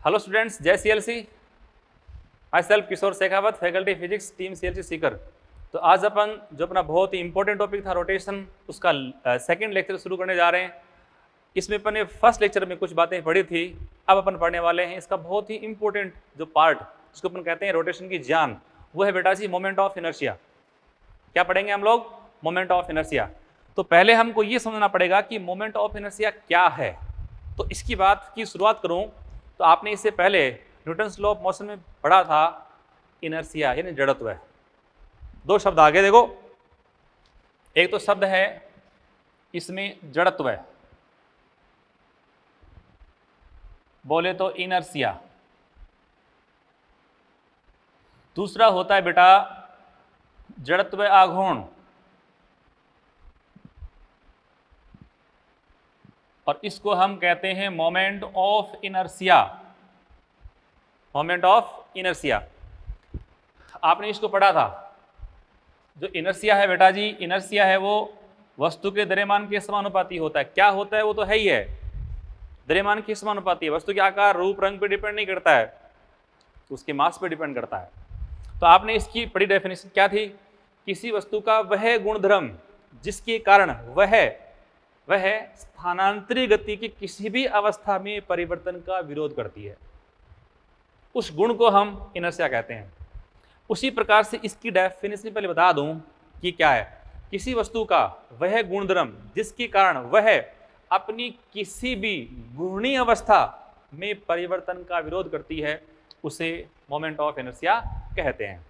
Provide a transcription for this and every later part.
Hello students, जय CLC. Myself Kishore Shekhawat, faculty physics, team CLC Sikar. तो आज अपन जो अपना बहुत ही इंपॉर्टेंट टॉपिक था रोटेशन, उसका सेकंड लेक्चर शुरू करने जा रहे हैं। इसमें अपन ने फर्स्ट लेक्चर में कुछ बातें पढ़ी थी, अब अपन पढ़ने वाले हैं इसका बहुत ही इंपॉर्टेंट जो पार्ट, जिसको अपन कहते हैं रोटेशन की जान, वो है बेटा जी मोमेंट ऑफ इनर्शिया। क्या पढ़ेंगे हम लोग? Moment of inertia. तो पहले हमको ये समझना पड़ेगा कि मोमेंट ऑफ इनर्शिया क्या है। तो इसकी बात की शुरुआत करूं तो आपने इससे पहले न्यूटन्स लॉ ऑफ मोशन में पढ़ा था इनर्शिया यानी जड़त्व है। दो शब्द आगे देखो, एक तो शब्द है इसमें जड़त्व है, बोले तो इनर्शिया। दूसरा होता है बेटा जड़त्व आघूर्ण, और इसको हम कहते हैं moment of inertia. Moment of inertia आपने इसको पढ़ा था। जो इनर्शिया है बेटा जी, इनर्शिया है वो वस्तु के द्रव्यमान के समानुपाती होता है। क्या होता है? वो तो है ही है, द्रव्यमान के समानुपाती है। वस्तु के आकार, रूप, रंग पे डिपेंड नहीं करता है, तो उसके मास पे डिपेंड करता है। तो आपने इसकी बड़ी डेफिनेशन क्या थी? किसी वस्तु का वह गुणधर्म जिसके कारण वह स्थानांतरी गति की किसी भी अवस्था में परिवर्तन का विरोध करती है, उस गुण को हम इनर्शिया कहते हैं। उसी प्रकार से इसकी डेफिनेशन पहले बता दूं कि क्या है। किसी वस्तु का वह गुणधर्म जिसके कारण वह अपनी किसी भी घूर्णी अवस्था में परिवर्तन का विरोध करती है, उसे मोमेंट ऑफ इनर्शिया कहते हैं।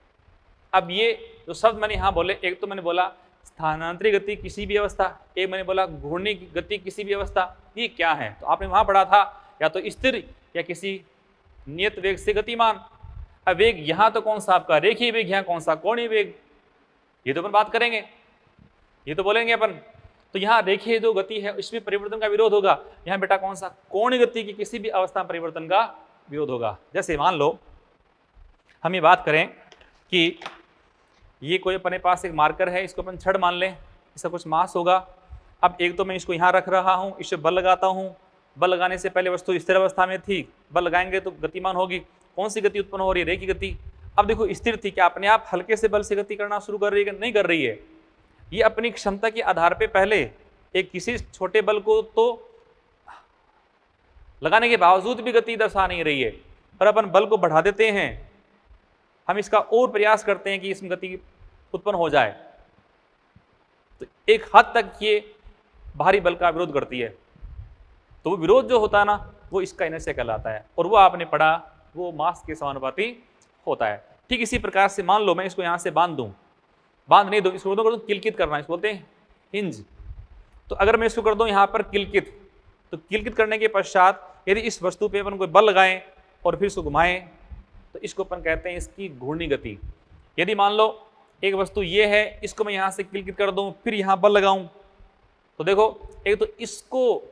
अब ये जो शब्द मैंने यहाँ बोले, एक तो मैंने बोला स्थानांतरी गति किसी भी अवस्था, एक मैंने बोला घूर्णी गति किसी भी अवस्था। ये क्या है? तो आपने वहां पढ़ा था या तो स्थिर या किसी नियत वेग से गतिमान। अब वेग यहां तो कौन सा आपका रेखीय वेग, यहाँ कौन सा कोणीय वेग, ये तो अपन बात करेंगे, ये तो बोलेंगे अपन। तो यहाँ रेखीय जो गति है इसमें परिवर्तन का विरोध होगा, यहाँ बेटा कौन सा कोणीय गति की किसी भी अवस्था में परिवर्तन का विरोध होगा। जैसे मान लो हम ये बात करें कि ये कोई अपने पास एक मार्कर है, इसको अपन छड़ मान लें, इसका कुछ मास होगा। अब एक तो मैं इसको यहाँ रख रहा हूँ, इसे बल लगाता हूँ, बल लगाने से पहले वस्तु स्थिर अवस्था में थी, बल लगाएंगे तो गतिमान होगी। कौन सी गति उत्पन्न हो रही है? रेखीय गति। अब देखो स्थिर थी, क्या अपने आप हल्के से बल से गति करना शुरू कर रही है? नहीं कर रही है। ये अपनी क्षमता के आधार पे पहले एक किसी छोटे बल को तो लगाने के बावजूद भी गति दर्शा नहीं रही है, पर अपन बल को बढ़ा देते हैं, हम इसका और प्रयास करते हैं कि इसमें गति उत्पन्न हो जाए, तो एक हद तक ये भारी बल का विरोध करती है। तो वो विरोध जो होता है ना, वो इसका इनर्शिया कहलाता है, और वो आपने पढ़ा वो मास के समानुपाती होता है। ठीक इसी प्रकार से मान लो मैं इसको यहाँ से बांध दूं, बांध नहीं दूं, इसको कर दूं किलकित करना, इसको बोलते हैं हिंज। तो अगर मैं इसको कर दूं यहाँ पर किलकित, तो किलकित करने के पश्चात यदि इस वस्तु पे अपन कोई बल लगाएं और फिर इसको घुमाएं, तो इसको अपन कहते हैं इसकी घूर्णी गति। यदि मान लो एक वस्तु ये है, इसको मैं यहाँ से किलकित कर दूं, फिर यहाँ बल लगाऊं, तो देखो एक तो इसको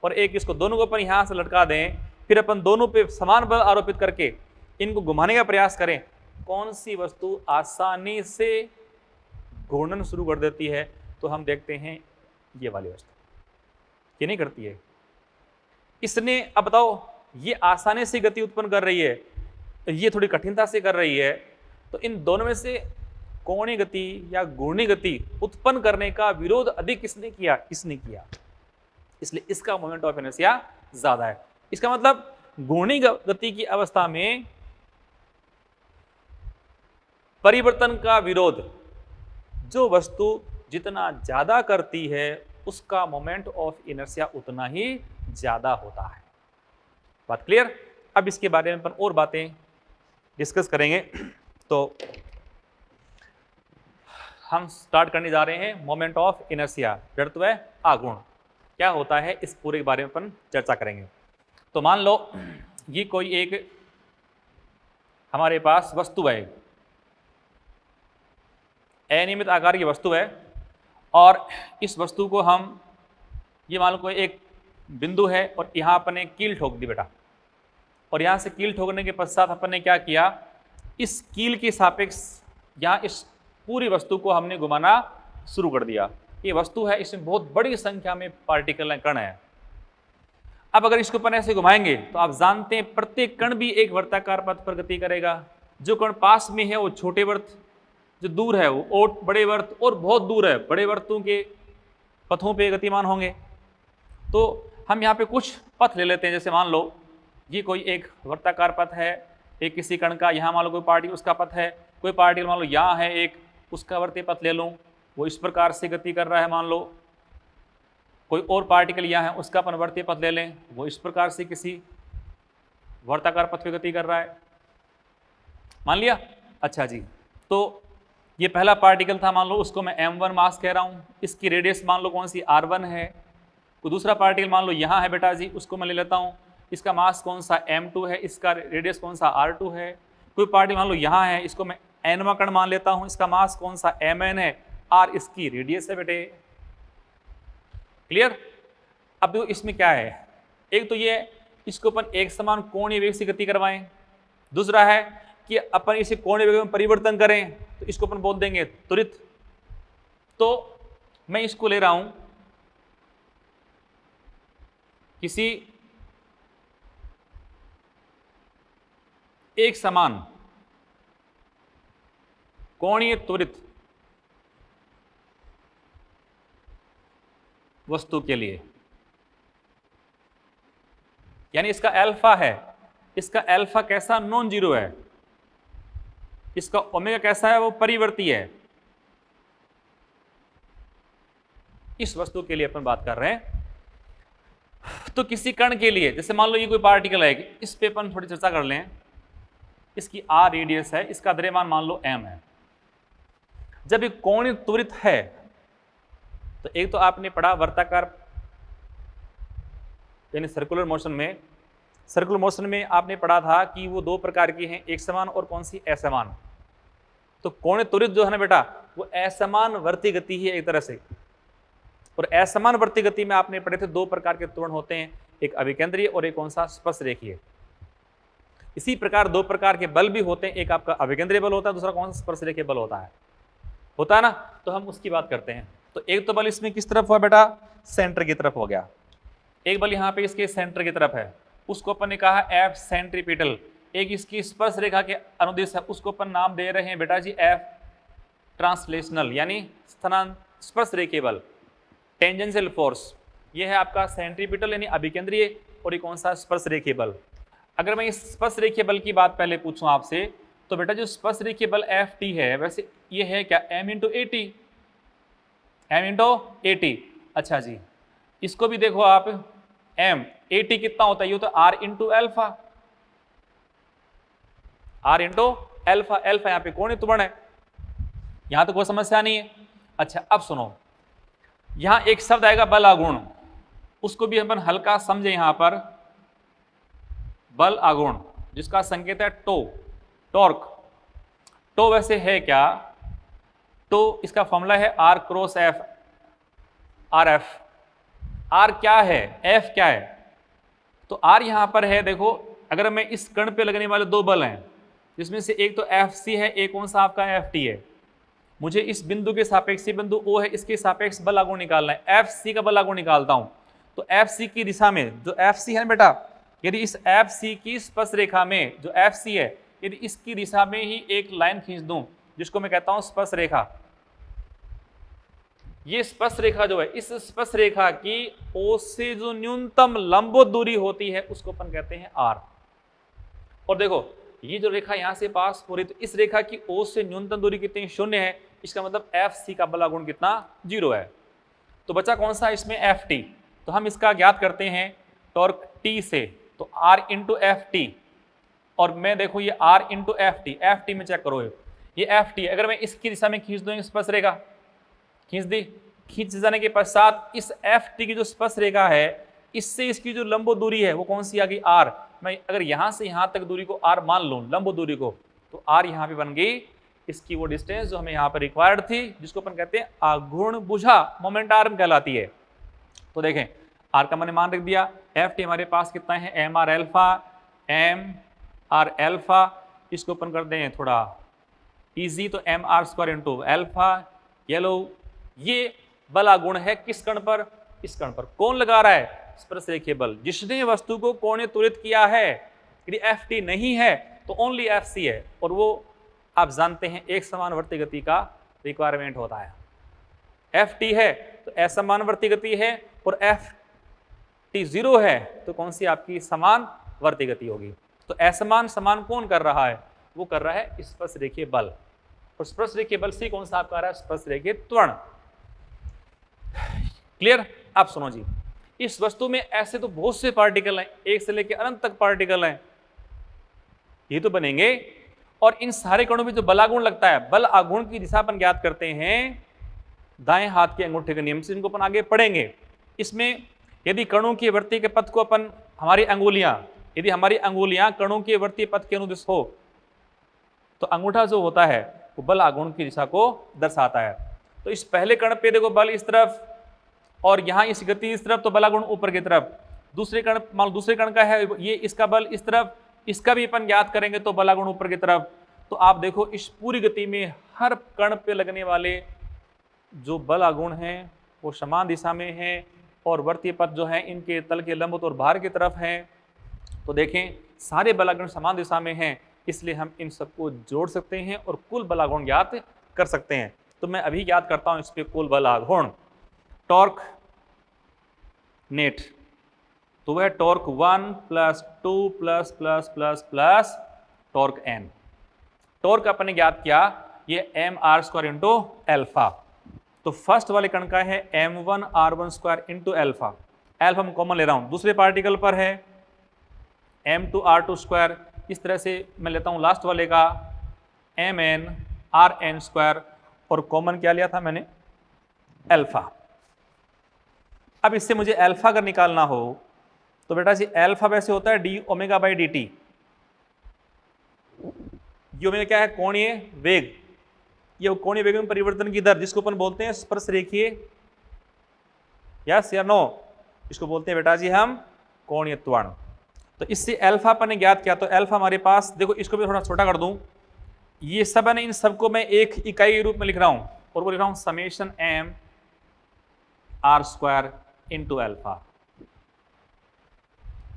और एक इसको, दोनों को अपन यहाँ से लटका दें, फिर अपन दोनों पे समान बल आरोपित करके इनको घुमाने का प्रयास करें, कौन सी वस्तु आसानी से घूर्णन शुरू कर देती है? तो हम देखते हैं ये वाली वस्तु, ये नहीं करती है। इसने, अब बताओ, ये आसानी से गति उत्पन्न कर रही है, ये थोड़ी कठिनता से कर रही है। तो इन दोनों में से कोणीय गति या घूर्णी गति उत्पन्न करने का विरोध अधिक किसने किया? इसने किया, इसलिए इसका मोमेंट ऑफ इनर्शिया ज्यादा है। इसका मतलब घूर्णी गति की अवस्था में परिवर्तन का विरोध जो वस्तु जितना ज्यादा करती है, उसका मोमेंट ऑफ इनर्शिया उतना ही ज्यादा होता है। बात क्लियर? अब इसके बारे में अपन और बातें डिस्कस करेंगे। तो हम स्टार्ट करने जा रहे हैं मोमेंट ऑफ इनर्शिया, जड़त्व आघूर्ण क्या होता है, इस पूरे के बारे में अपन चर्चा करेंगे। तो मान लो ये कोई एक हमारे पास वस्तु है, अनियमित आकार की वस्तु है, और इस वस्तु को हम, ये मान लो कोई एक बिंदु है और यहाँ अपन ने कील ठोक दी बेटा, और यहाँ से कील ठोकने के पश्चात अपन ने क्या किया, इस कील के सापेक्ष यहाँ इस पूरी वस्तु को हमने घुमाना शुरू कर दिया। ये वस्तु है, इसमें बहुत बड़ी संख्या में पार्टिकल कण है। अब अगर इसको अपन ऐसे घुमाएंगे तो आप जानते हैं प्रत्येक कण भी एक वर्ताकार पथ पर गति करेगा। जो कण पास में है वो छोटे वर्त, जो दूर है वो और बड़े वर्त, और बहुत दूर है बड़े वर्तों के पथों पे गतिमान होंगे। तो हम यहाँ पे कुछ पथ ले लेते हैं, जैसे मान लो ये कोई एक वर्ताकार पथ है, एक किसी कण का, यहाँ मान लो कोई पार्टिकल उसका पथ है, कोई पार्टिकल मान लो यहाँ है एक, उसका वर्तीय पथ ले लूँ, वो इस प्रकार से गति कर रहा है। मान लो कोई और पार्टिकल यहाँ है, उसका अपन वर्तीय पथ ले लें, वो इस प्रकार से किसी वर्ताकार पथ पे गति कर रहा है, मान लिया। अच्छा जी, तो ये पहला पार्टिकल था, मान लो उसको मैं m1 मास कह रहा हूँ, इसकी रेडियस मान लो कौन सी r1 है। कोई दूसरा पार्टिकल मान लो यहाँ है बेटा जी, उसको मैं ले लेता हूँ, इसका मास कौन सा m2 है, इसका रेडियस कौन सा r2 है। कोई पार्टिकल मान लो यहाँ है, इसको मैं nवां कण मान लेता हूँ, इसका मास कौन सा mn है, r इसकी रेडियस है बेटे। क्लियर। अब देखो इसमें क्या है, एक तो ये इसको अपन एक समान कोणीय वेग से गति करवाएं, दूसरा है कि अपन इसे कोणीय वेग में परिवर्तन करें, तो इसको अपन बोल देंगे त्वरित। तो मैं इसको ले रहा हूं किसी एक समान कोणीय त्वरित वस्तु के लिए, यानी इसका अल्फा है, इसका अल्फा कैसा, नॉन जीरो है, इसका ओमेगा कैसा है, वो परिवर्ती है। इस वस्तु के लिए अपन बात कर रहे हैं। तो किसी कण के लिए, जैसे मान लो ये कोई पार्टिकल है, इस पे अपन थोड़ी चर्चा कर लें। इसकी r रेडियस है, इसका द्रव्यमान मान लो m है। जब ये कोणीय त्वरित है तो एक तो आपने पढ़ा वर्ताकार यानी सर्कुलर मोशन में आपने पढ़ा था कि वो दो प्रकार की हैं, एक समान और कौन सी, असमान। तो कोणीय त्वरित जो है ना बेटा, वो असमान वर्ती गति है एक तरह से। और असमान वर्ती गति में आपने पढ़े थे दो प्रकार के त्वरण होते हैं, एक अभिकेंद्रीय और एक कौन सा, स्पर्शरेखीय। इसी प्रकार दो प्रकार के बल भी होते हैं, एक आपका अभिकेंद्रीय बल होता है, दूसरा कौन सा, स्पर्शरेखीय बल होता है ना। तो हम उसकी बात करते हैं। तो एक तो बल इसमें किस तरफ हुआ बेटा, सेंटर की तरफ हो गया। एक बल यहाँ पे इसके सेंटर की तरफ है, उसको अपन ने कहा एफ सेंट्रीपिटल। एक इसकी स्पर्श रेखा के अनुदिश है, उसको अपन नाम दे रहे हैं बेटा जी एफ ट्रांसलेशनल, यानी स्पर्श रेखीय बल, टेंजेंशियल फोर्स। ये है आपका सेंट्रीपिटल यानी अभिकेंद्रीय, और ये कौन सा, स्पर्श रेखीय बल। अगर मैं इस स्पर्श रेखीय बल की बात पहले पूछूं आपसे, तो बेटा जो स्पर्श रेखीय बल एफ टी है, वैसे ये है क्या, m इंटू ए टी। अच्छा जी, इसको भी देखो आप, m ए टी कितना होता है, ये तो r इंटू अल्फा, अल्फा यहाँ पे कोणीय त्वरण है, यहां तो कोई समस्या नहीं है। अच्छा अब सुनो, यहां एक शब्द आएगा बल आघूर्ण, उसको भी अपन हल्का समझे। यहां पर बल आघूर्ण जिसका संकेत है टॉर्क। टो वैसे है क्या, तो इसका फॉर्मूला है R cross F, RF। R क्या है, F क्या है, तो R यहां पर है। देखो अगर मैं इस कण पे लगने वाले दो बल हैं, जिसमें से एक तो FC है, एक कौन सा आपका FT है। मुझे इस बिंदु के सापेक्ष, बिंदु O है, इसके सापेक्ष बल आघूर्ण निकालना है। FC का बल आघूर्ण निकालता हूं, तो FC की दिशा में जो FC है ना बेटा, यदि इस FC की स्पर्श रेखा में जो FC है, यदि इसकी दिशा में ही एक लाइन खींच दूं, जिसको मैं कहता हूं स्पर्श रेखा, ये स्पर्श रेखा जो है, इस स्पर्श रेखा की O से जो न्यूनतम लंबवत दूरी होती है, उसको अपन कहते हैं R। और देखो ये जो रेखा यहां से पास हो रही, तो इस रेखा की O से न्यूनतम दूरी कितनी, 0 है। इसका मतलब FC का बल आघूर्ण कितना, 0 है। तो बचा कौन सा इसमें, FT। तो हम इसका ज्ञात करते हैं टॉर्क T से, तो R इंटू FT। और मैं देखो ये R इंटू FT में चेक करो, ये FT है। अगर मैं इसकी दिशा में खींच दूं स्पर्श रेखा, खींच दी, खींच जाने के पश्चात इस FT की जो स्पर्श रेखा है, इससे इसकी जो लंब दूरी है वो कौन सी आ गई, R। मैं अगर यहां से यहां तक दूरी को R मान लूं, लंब दूरी को, तो R यहां पे बन गई इसकी वो डिस्टेंस जो हमें यहाँ पर रिक्वायर्ड थी, जिसको अपन कहते हैं आघूर्ण भुजा, मोमेंट आर्म कहलाती है। तो देखें R का मैंने मान रख दिया, FT हमारे पास कितना है, MR अल्फा, इसको अपन कर दें थोड़ा इजी, तो MR स्क्वायर इंटू अल्फा। ये लो, ये बल आघूर्ण है किस कण पर, इस कण पर। कौन लगा रहा है, स्पर्श रेखीय बल। जिसने वस्तु को कोणीय त्वरित किया है, यदि Ft नहीं है तो ओनली Fc है, और वो आप जानते हैं एक समानुवर्ती गति का रिक्वायरमेंट होता है। Ft है तो असमानुवर्ती गति है, और Ft 0 है तो कौन सी आपकी समानवर्ती गति होगी। तो असमान समान कौन कर रहा है, वो कर रहा है स्पर्श रेखीय बल, और स्पर्श रेखीय बल से कौन सा आपका आ रहा है, स्पर्श रेखीय त्वरण। क्लियर। आप सुनो जी, इस वस्तु में ऐसे तो बहुत से पार्टिकल हैं, एक से लेकर अनंत तक पार्टिकल हैं, ये तो बनेंगे, और इन सारे कणों में जो बलागुण लगता है, बल आघूर्ण की दिशा अपन ज्ञात करते हैं दाएं हाथ के अंगूठे के नियम से, इनको अपन आगे पढ़ेंगे। इसमें यदि कणों के वर्ती के पथ को अपन यदि हमारी अंगुलियां कणों के वर्ती पथ के अनुदिश हो, तो अंगूठा जो होता है वो बल आघूर्ण की दिशा को दर्शाता है। तो इस पहले कण पे देखो बल इस तरफ, और यहाँ इस गति इस तरफ, तो बल आघूर्ण ऊपर की तरफ। दूसरे कण, मान लो दूसरे कण का है ये, इसका बल इस तरफ, इसका भी अपन ज्ञात करेंगे तो बल आघूर्ण ऊपर की तरफ। तो आप देखो इस पूरी गति में हर कण पे लगने वाले जो बल आघूर्ण हैं वो समान दिशा में हैं, और वर्तीय पथ जो है इनके तल के लंबवत और बाहर की तरफ हैं। तो देखें सारे बल आघूर्ण समान दिशा में हैं, इसलिए हम इन सबको जोड़ सकते हैं और कुल बल आघूर्ण ज्ञात कर सकते हैं। तो मैं अभी ज्ञात करता हूं इस पे कुल बल आघूर्ण। टॉर्क नेट, तो वह टॉर्क 1 + 2 ++ टॉर्क n। टॉर्क अपने ज्ञात किया ये mr² इंटू एल्फा। तो फर्स्ट वाले कण का है m1r1² इंटू एल्फा, एल्फा मैं कॉमन ले रहा हूं, दूसरे पार्टिकल पर है m2r2²। इस तरह से मैं लेता हूं लास्ट वाले का mn(r(n²), और कॉमन क्या लिया था मैंने, एल्फा। अब इससे मुझे एल्फा अगर निकालना हो तो बेटा जी एल्फा वैसे होता है dω/dt। ये ओमेगा क्या है, कोणीय वेग, ये कोणीय वेग में परिवर्तन की दर, जिसको अपन बोलते हैं स्पर्श रेखीय, यस या नो, इसको बोलते हैं बेटा जी हम कोणीय त्वरण। तो इससे एल्फा अपन ने ज्ञात किया, तो एल्फा हमारे पास देखो, इसको भी थोड़ा छोटा कर दूं, ये सब है इन सबको मैं एक इकाई के रूप में लिख रहा हूं, और वो लिख रहा हूं समेशन m(r²) इंटू एल्फा।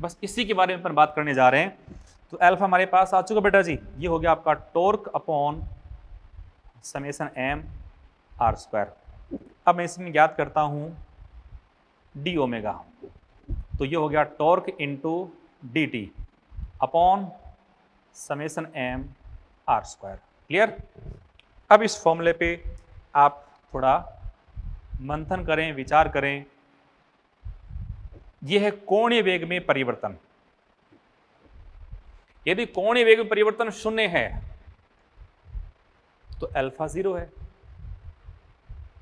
बस इसी के बारे में अपन बात करने जा रहे हैं। तो एल्फा हमारे पास आ चुका बेटा जी, ये हो गया आपका टॉर्क अपॉन समेशन m(r²). अब मैं इसमें ज्ञात करता हूं dω, तो ये हो गया torque into dt upon summation m(r²). Clear. अब इस फॉर्मूले पे आप थोड़ा मंथन करें, विचार करें। यह है कोणीय वेग में परिवर्तन। यदि कोणीय वेग में परिवर्तन 0 है तो अल्फा 0 है।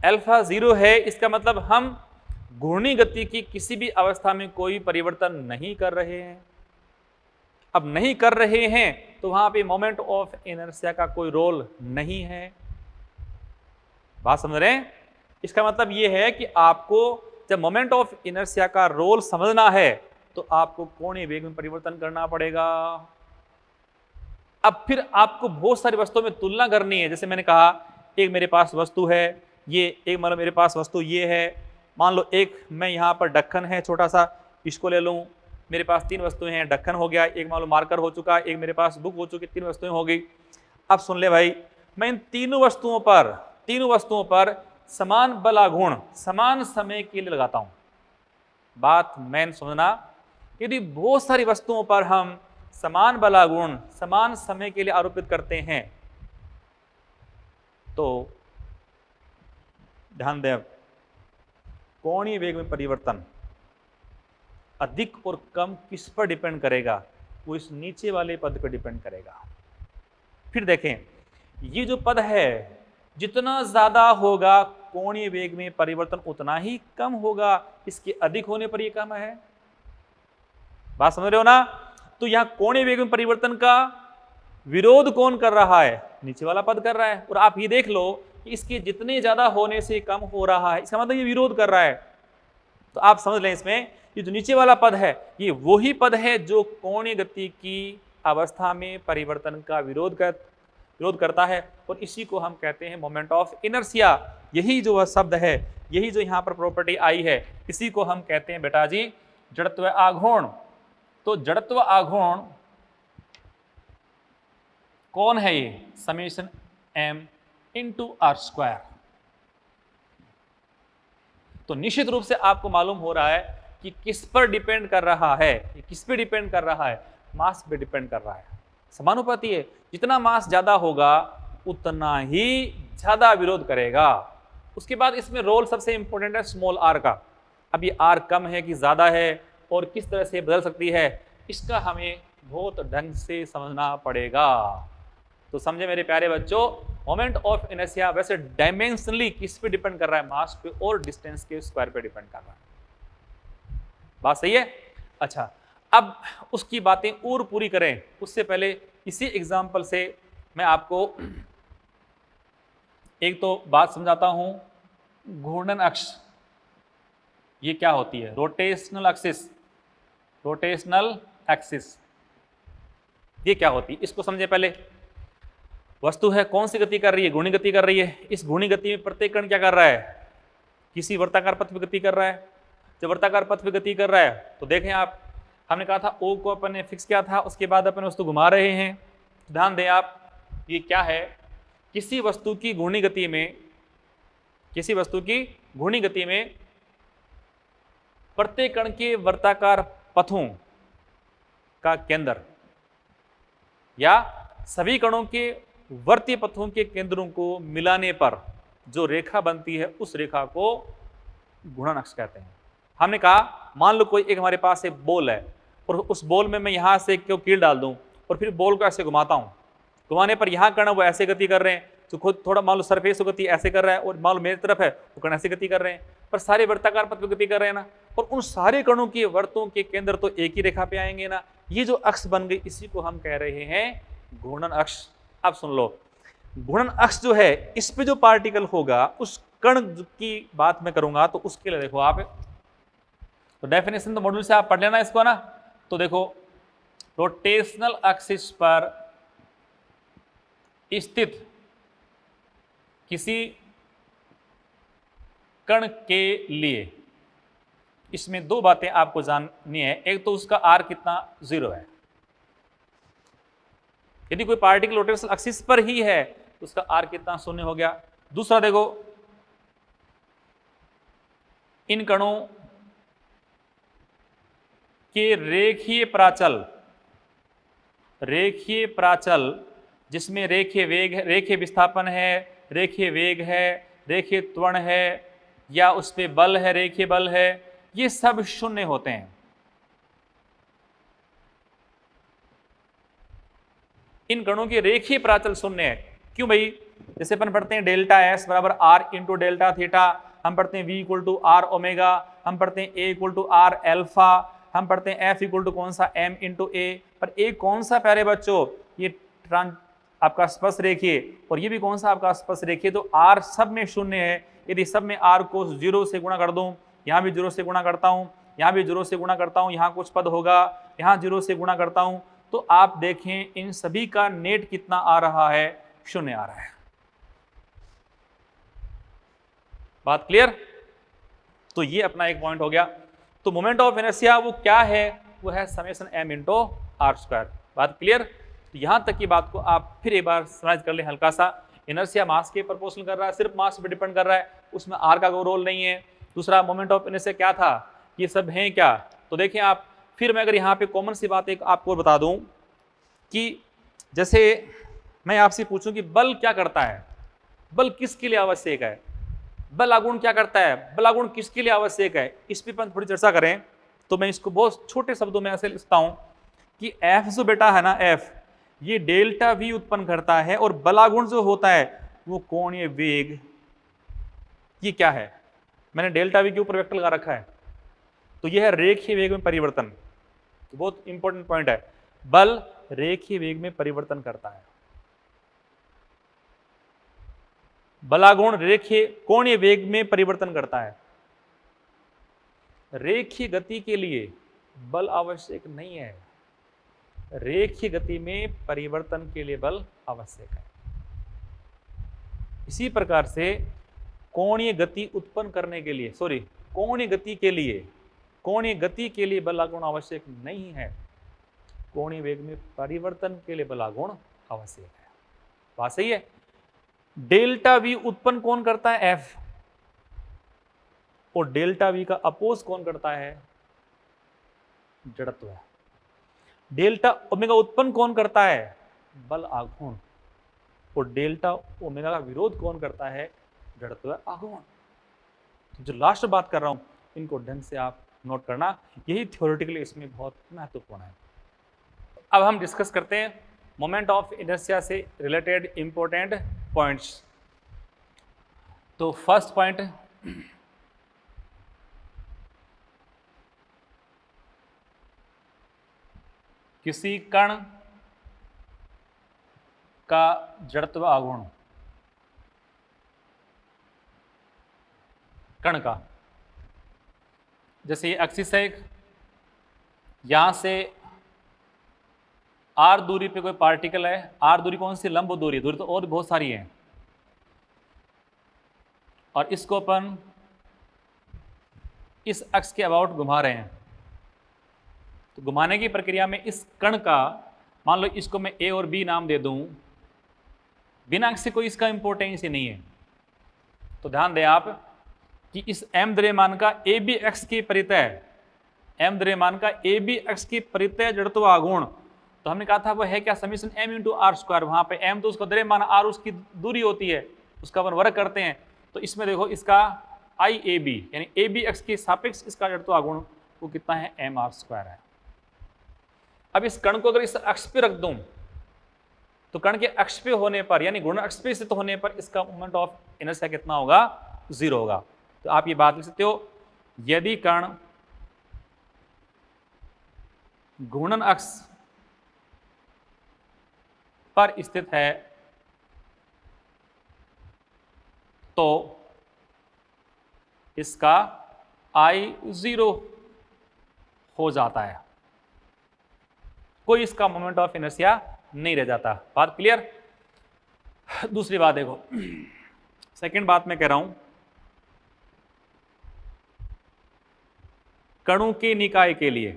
अल्फा 0 है, इसका मतलब हम घूर्णी गति की किसी भी अवस्था में कोई परिवर्तन नहीं कर रहे हैं। अब नहीं कर रहे हैं तो वहां पे मोमेंट ऑफ इनर्शिया का कोई रोल नहीं है। बात समझ रहे हैं। इसका मतलब यह है कि आपको जब मोमेंट ऑफ इनर्शिया का रोल समझना है तो आपको कोणीय वेग में परिवर्तन करना पड़ेगा। अब फिर आपको बहुत सारी वस्तुओं में तुलना करनी है। जैसे मैंने कहा, एक मेरे पास वस्तु है, ये एक मतलब मेरे पास वस्तु ये है, मान लो एक मैं यहाँ पर ढक्कन है छोटा सा, इसको ले लूँ। मेरे पास 3 वस्तुएं हैं, ढक्कन हो गया, एक मान लो मार्कर हो चुका, एक मेरे पास बुक हो चुकी, 3 वस्तुएं हो गई। अब सुन ले भाई, मैं इन तीनों वस्तुओं पर समान बल आघूर्ण समान समय के लिए लगाता हूँ। बात मैन समझना, यदि बहुत सारी वस्तुओं पर हम समान बल आघूर्ण समान समय के लिए आरोपित करते हैं तो ध्यान दें, कोणीय वेग में परिवर्तन अधिक और कम किस पर डिपेंड करेगा? वो इस नीचे वाले पद पर डिपेंड करेगा। फिर देखें, ये जो पद है जितना ज्यादा होगा कोणीय वेग में परिवर्तन उतना ही कम होगा, इसके अधिक होने पर ये कम है। बात समझ रहे हो ना। तो यहां कोणीय वेग में परिवर्तन का विरोध कौन कर रहा है? नीचे वाला पद कर रहा है। और आप ये देख लो कि इसके जितने ज्यादा होने से कम हो रहा है, इसका मतलब ये विरोध कर रहा है। तो आप समझ लें, इसमें ये जो नीचे वाला पद है ये वही पद है जो कोणीय गति की अवस्था में परिवर्तन का विरोध करता है, और इसी को हम कहते हैं मोमेंट ऑफ इनर्शिया। यही जो शब्द है, यही जो यहाँ पर प्रॉपर्टी आई है, इसी को हम कहते हैं बेटा जी जड़त्व आघूर्ण। तो जड़त्व आघूर्ण कौन है? ये summation m into r square. तो निश्चित रूप से आपको मालूम हो रहा है कि किस पर डिपेंड कर रहा है, ये किस पे डिपेंड कर रहा है? मास पे डिपेंड कर रहा है। समानुपाती है, जितना मास ज्यादा होगा उतना ही ज्यादा विरोध करेगा। उसके बाद इसमें रोल सबसे इंपॉर्टेंट है स्मॉल आर का। अब ये आर कम है कि ज्यादा है और किस तरह से बदल सकती है, इसका हमें बहुत ढंग से समझना पड़ेगा। तो समझे मेरे प्यारे बच्चों, मोमेंट ऑफ इनर्शिया वैसे डायमेंशनली किस पे डिपेंड कर रहा है? मास पे और डिस्टेंस के स्क्वायर पे डिपेंड कर रहा है। बात सही है? अच्छा, अब उसकी बातें और पूरी करें उससे पहले इसी एग्जाम्पल से मैं आपको एक तो बात समझाता हूं। घूर्णन अक्ष ये क्या होती है? Rotational axis. रोटेशनल एक्सिस ये क्या होती है, इसको समझे पहले। वस्तु है, कौन सी गति कर रही है? घूर्णी गति कर रही है। इस घूर्णी गति में प्रत्येक कण क्या कर रहा है? किसी वर्ताकार पथ पे गति कर रहा है। जब वर्ताकार पथ पे गति कर रहा है तो देखें आप, हमने कहा था O को अपन ने फिक्स किया था, उसके बाद अपन वस्तु घुमा रहे हैं। ध्यान दें आप, ये क्या है? किसी वस्तु की घूर्णी गति में, किसी वस्तु की घूर्णी गति में प्रत्येक कण के वर्ताकार पथों का केंद्र या सभी कणों के वर्तीय पथों के केंद्रों को मिलाने पर जो रेखा बनती है उस रेखा को घूर्णन अक्ष कहते हैं। हमने कहा मान लो कोई एक हमारे पास एक बॉल है और उस बॉल में मैं यहां से क्यों कील डाल दूं और फिर बॉल को ऐसे घुमाता हूं। घुमाने पर यहां कण वो ऐसे गति कर रहे हैं, तो खुद थोड़ा मान लो सरफेस गति ऐसे कर रहा है और मान लो मेरी तरफ है वो कण ऐसे गति कर रहे हैं, पर सारे वर्ताकार पथ पे गति कर रहे हैं ना। और उन सारे कणों के वर्तों के केंद्र तो एक ही रेखा पे आएंगे ना। ये जो अक्ष बन गई इसी को हम कह रहे हैं घूर्णन अक्ष। अब सुन लो, घूर्णन अक्ष जो है इस पे जो पार्टिकल होगा उस कण की बात मैं करूंगा। तो उसके लिए देखो आप, तो डेफिनेशन तो मॉड्यूल से आप पढ़ लेना इसको ना। तो देखो, रोटेशनल एक्सिस पर स्थित किसी कण के लिए इसमें दो बातें आपको जाननी है। एक तो उसका आर कितना, 0 है। यदि कोई पार्टिकल रोटेशनल एक्सिस पर ही है तो उसका आर कितना, 0 हो गया। दूसरा देखो, इन कणों के रेखीय प्राचल जिसमें रेखीय वेग, रेखीय विस्थापन है, रेखीय वेग है, रेखीय त्वरण है या उस पे बल है, रेखीय बल है, ये सब 0 होते हैं। इन कणों के रेखीय प्राचल 0 है। क्यों भाई? जैसे अपन पढ़ते हैं डेल्टा एस बराबर आर इंटू डेल्टा थीटा, हम पढ़ते हैं v equal to r omega, हम पढ़ते हैं a equal to r alpha, हम पढ़ते हैं एफ इक्वल टू कौन सा, एम इंटू ए। पर ए कौन सा प्यारे बच्चों? ये आपका स्पर्श रेखीय, और ये भी कौन सा आपका स्पर्श रेखीय। तो आर सब में 0 है। यदि सब में आर को 0 से गुणा कर दूं, यहाँ भी 0 से गुणा करता हूँ, यहाँ भी 0 से गुणा करता हूँ, यहाँ कुछ पद होगा, यहाँ 0 से गुणा करता हूँ, तो आप देखें इन सभी का नेट कितना आ रहा है, 0 आ रहा है। बात क्लियर? तो ये अपना एक पॉइंट हो गया। तो मोमेंट ऑफ इनर्शिया वो क्या है? वो है summation m into r square. बात क्लियर? तो यहां तक की बात को आप फिर एक बार समझ कर ले हल्का सा। इनर्शिया मास के प्रोपोर्शनल कर रहा है, सिर्फ मास पे डिपेंड कर रहा है, उसमें आर का कोई रोल नहीं है। दूसरा, मोमेंट ऑफ इनर्शिया क्या था, ये सब हैं क्या? तो देखें आप, फिर मैं अगर यहाँ पे कॉमन सी बात एक आपको बता दूं कि जैसे मैं आपसे पूछूं कि बल क्या करता है, बल किसके लिए आवश्यक है, बल आघूर्ण क्या करता है, बल आघूर्ण किसके लिए आवश्यक है, इस पर अपन थोड़ी चर्चा करें। तो मैं इसको बहुत छोटे शब्दों में ऐसे लिखता हूं कि एफ जो बेटा है ना, एफ ये डेल्टा वी उत्पन्न करता है, और बल आघूर्ण जो होता है वो कोणीय वेग, ये क्या है, मैंने डेल्टा वी के ऊपर वेक्टर लगा रखा है, तो यह है रेखीय वेग में परिवर्तन। तो बहुत इंपॉर्टेंट पॉइंट है, बल रेखीय वेग में परिवर्तन करता है। बलागुण रेखीय कोणीय वेग में परिवर्तन करता है। रेखीय गति के लिए बल आवश्यक नहीं है, रेखीय गति में परिवर्तन के लिए बल आवश्यक है। इसी प्रकार से कोणीय गति उत्पन्न करने के लिए, कोणीय गति के लिए कोणीय गति के लिए बल आघूर्ण आवश्यक नहीं है, कोणीय वेग में परिवर्तन के लिए बल आघूर्ण आवश्यक है। बात सही है। डेल्टा वी उत्पन्न कौन करता है? एफ। और डेल्टा वी का अपोज कौन करता है? जड़त्व। डेल्टा ओमेगा उत्पन्न कौन करता है? बल आघूर्ण। और डेल्टा ओमेगा का विरोध कौन करता है? जड़त्व आघूर्ण। जो लास्ट बात कर रहा हूं इनको ढंग से आप नोट करना, यही थ्योरेटिकली इसमें बहुत महत्वपूर्ण है। अब हम डिस्कस करते हैं मोमेंट ऑफ इनर्शिया से रिलेटेड इंपॉर्टेंट पॉइंट्स। तो फर्स्ट पॉइंट, किसी कण का जड़त्व आघूर्ण, कण का, जैसे ये एक्सिस है, यहां से आर दूरी पे कोई पार्टिकल है। आर दूरी कौन सी? लंब दूरी। दूरी तो और बहुत सारी है। और इसको अपन इस अक्ष के अबाउट घुमा रहे हैं। तो घुमाने की प्रक्रिया में इस कण का, मान लो इसको मैं ए और बी नाम दे दूं, बिना अक्ष से कोई इसका इंपॉर्टेंस ही नहीं है। तो ध्यान दें आप कि इस एम द्रव्यमान का ए बी अक्ष की परितः, एम द्रव्यमान का ए बी अक्ष की परितः जड़त्व आघूर्ण, तो हमने कहा था वो है क्या? Summation m into r square. वहां पे एम तो उसका द्रव्यमान, आर उसकी दूरी होती है, उसका अपन वर्ग करते हैं। तो इसमें देखो इसका आई ए बी यानी ए बी अक्ष के सापेक्ष इसका जड़त्व आघूर्ण वो कितना है? एम आर स्क्वायर है। अब इस कण को अगर इस अक्ष पे रख दूं तो कण के अक्ष पे होने पर यानी घूर्ण अक्ष पे स्थित होने पर इसका मोमेंट ऑफ इनर्शिया कितना होगा? 0 होगा। तो आप ये बात लिख सकते हो, यदि कण घूर्णन अक्ष पर स्थित है तो इसका I 0 हो जाता है, कोई इसका मोमेंट ऑफ इनर्शिया नहीं रह जाता। बात क्लियर? दूसरी बात देखो, सेकंड बात मैं कह रहा हूं, कणों के निकाय के लिए,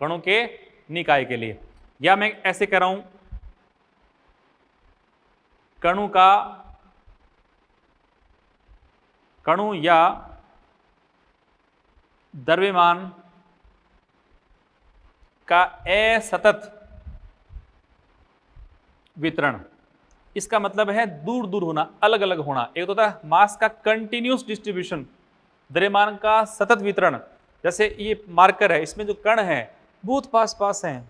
कणों के निकाय के लिए, या मैं ऐसे कह रहा हूं, कणु या द्रव्यमान का असतत वितरण। इसका मतलब है दूर दूर होना, अलग अलग होना। एक तो होता है मास का कंटिन्यूस डिस्ट्रीब्यूशन, द्रव्यमान का सतत वितरण। जैसे ये मार्कर है, इसमें जो कण है बहुत पास पास हैं,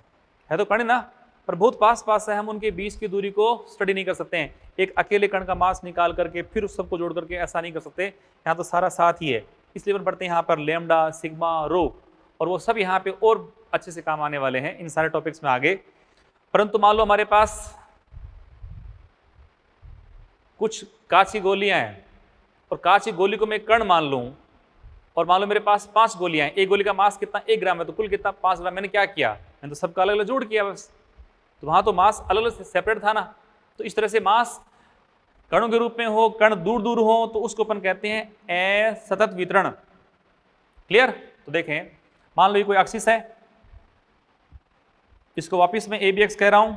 है तो कण ना, पर बहुत पास पास है, हम उनके बीच की दूरी को स्टडी नहीं कर सकते हैं। एक अकेले कण का मास निकाल करके फिर उस सबको जोड़ करके ऐसा नहीं कर सकते। यहाँ तो सारा साथ ही है, इसलिए अपन पढ़ते हैं यहाँ पर लैम्डा, सिग्मा, रो, और वो सब यहाँ पे और अच्छे से काम आने वाले हैं इन सारे टॉपिक्स में आगे। परंतु मान लो हमारे पास कुछ कांच की गोलियां हैं और कांच की गोली को मैं कण मान लूं, और मान लो मेरे पास 5 गोलियां हैं, एक गोली का मास कितना? 1 ग्राम है, तो कुल कितना? 5 ग्राम। मैंने क्या किया? मैंने तो सबका अलग अलग जोड़ किया बस। तो वहां तो मास अलग अलग सेपरेट था ना। तो इस तरह से मास कणों के रूप में हो, कण दूर दूर हो, तो उसको अपन कहते हैं असतत वितरण। क्लियर? तो देखें, मान लो ये कोई एक्सिस है, इसको वापिस मैं ए बी एक्स कह रहा हूं।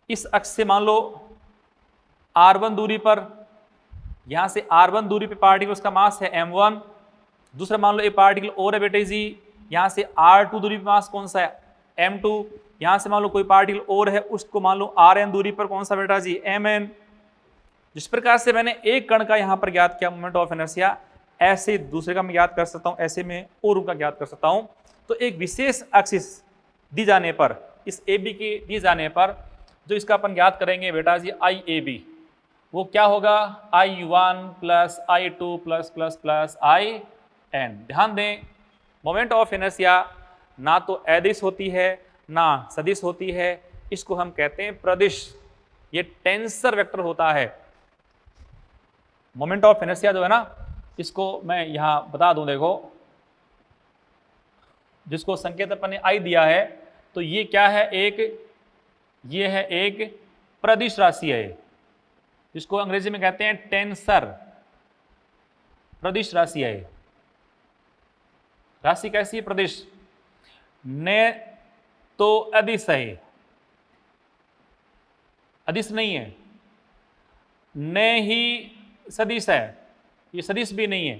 इस अक्ष से मान लो r1 दूरी पर, यहां से r1 दूरी पे पार्टिकल, उसका मास है m1। दूसरा मान लो एक पार्टिकल और है बेटे जी, यहां से r2 दूरी पे मास कौन सा है? m2। यहां से मान लो कोई पार्टिकल और है, उसको मान लो rn दूरी पर कौन सा बेटा जी? mn। जिस प्रकार से मैंने एक कण का यहां पर ज्ञात किया मोमेंट ऑफ इनर्शिया, ऐसे दूसरे का मैं ज्ञात कर सकता हूं, ऐसे में और उनका ज्ञात कर सकता हूं। तो एक विशेष एक्सिस दी जाने पर, इस ए बी की दी जाने पर, जो इसका अपन ज्ञात करेंगे बेटा जी आई ए बी, वो क्या होगा? I1 plus I2 plus plus plus IN। ध्यान दें, मोमेंट ऑफ इनर्शिया ना तो अदिश होती है ना सदिश होती है, इसको हम कहते हैं प्रदिश। ये टेंसर वेक्टर होता है। मोमेंट ऑफ इनर्शिया जो है ना, इसको मैं यहां बता दूं, देखो, जिसको संकेत अपन ने I दिया है, तो ये क्या है? ये है एक प्रदिश राशि है, जिसको अंग्रेजी में कहते हैं टेंसर। प्रदिश राशि है। राशि कैसी है? प्रदिश। ने तो अदिश है, अदिश नहीं है। ने ही सदिश है, ये सदिश भी नहीं है,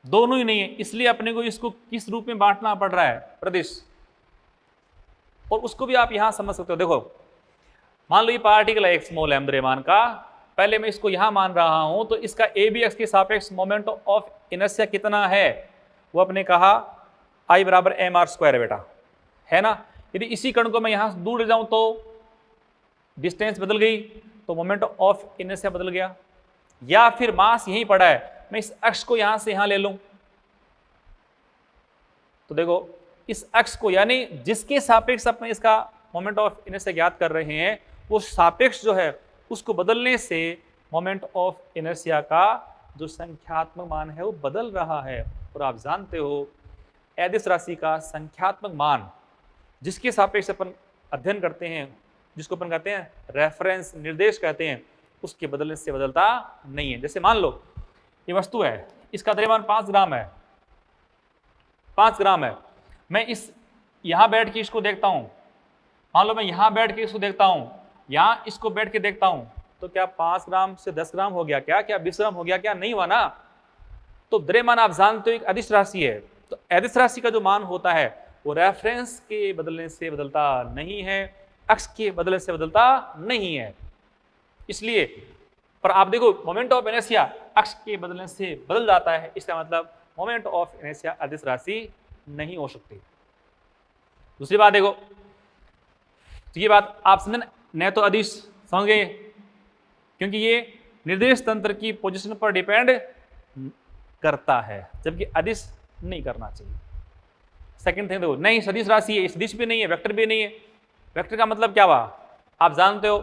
दोनों ही नहीं है। इसलिए अपने को इसको किस रूप में बांटना पड़ रहा है? प्रदिश। और उसको भी आप यहां समझ सकते हो। देखो, मान लो ये पार्टिकल है एक स्मॉल m द्रव्यमान का, पहले मैं इसको यहां मान रहा हूं, तो इसका ए बी एक्स के सापेक्ष मोमेंट ऑफ इनर्शिया कितना है? वो अपने कहा I बराबर एम आर स्क्वायर है बेटा, है ना। यदि इसी कण को मैं यहां से दूर ले जाऊं तो डिस्टेंस बदल गई, तो मोमेंट ऑफ इनर्शिया बदल गया। या फिर मास यहीं पड़ा है, मैं इस अक्ष को यहां से यहां ले लूं, तो देखो इस अक्ष को, यानी जिसके सापेक्ष अपने इसका मोमेंट ऑफ इनर्शिया ज्ञात कर रहे हैं, वो सापेक्ष जो है उसको बदलने से मोमेंट ऑफ इनर्शिया का जो संख्यात्मक मान है वो बदल रहा है। और आप जानते हो अदिश राशि का संख्यात्मक मान जिसके सापेक्ष अपन अध्ययन करते हैं, जिसको अपन कहते हैं रेफरेंस, निर्देश कहते हैं, उसके बदलने से बदलता नहीं है। जैसे मान लो ये वस्तु है, इसका द्रव्यमान 5 ग्राम है, 5 ग्राम है। मैं इस यहां बैठ के इसको देखता हूं, मान लो मैं यहां बैठ के इसको देखता हूं, यहां इसको बैठ के देखता हूं, तो क्या 5 ग्राम से 10 ग्राम हो गया क्या? क्या 20 ग्राम हो गया क्या? नहीं हुआ ना। तो द्रव्यमान आप जानते हो एक अदिश राशि है, तो अदिश राशि का जो मान होता है वो रेफरेंस के बदलने से बदलता नहीं है, अक्ष के बदलने से बदलता नहीं है। इसलिए पर आप देखो मोमेंट ऑफ इनर्शिया अक्ष के बदलने से बदल जाता है, इसका मतलब मोमेंट ऑफ इनर्शिया अदिश राशि नहीं हो सकती। दूसरी बात देखो, तो ये बात आप समझे न तो अदिश समझ गए, क्योंकि ये निर्देश तंत्र की पोजीशन पर डिपेंड करता है, जबकि अदिश नहीं करना चाहिए। सेकंड थिंग देखो, नहीं सदिश राशि है, सदिश भी नहीं है, वेक्टर भी नहीं है। वेक्टर का मतलब क्या हुआ? आप जानते हो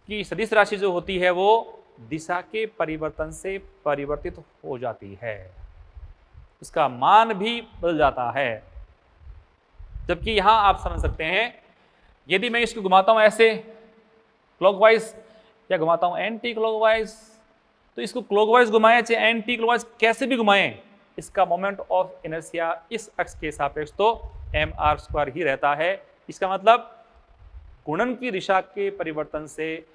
कि सदिश राशि जो होती है वो दिशा के परिवर्तन से परिवर्तित हो जाती है, उसका मान भी बदल जाता है। जबकि यहां आप समझ सकते हैं, यदि मैं इसको घुमाता हूं ऐसे क्लॉकवाइज या घुमाता हूं एंटी क्लॉकवाइज, तो इसको क्लॉकवाइज घुमाएं चाहे एंटी क्लॉकवाइज कैसे भी घुमाएं, इसका मोमेंट ऑफ इनर्शिया इस अक्ष के सापेक्ष तो एम आर स्क्वायर ही रहता है। इसका मतलब गुणन की दिशा के परिवर्तन से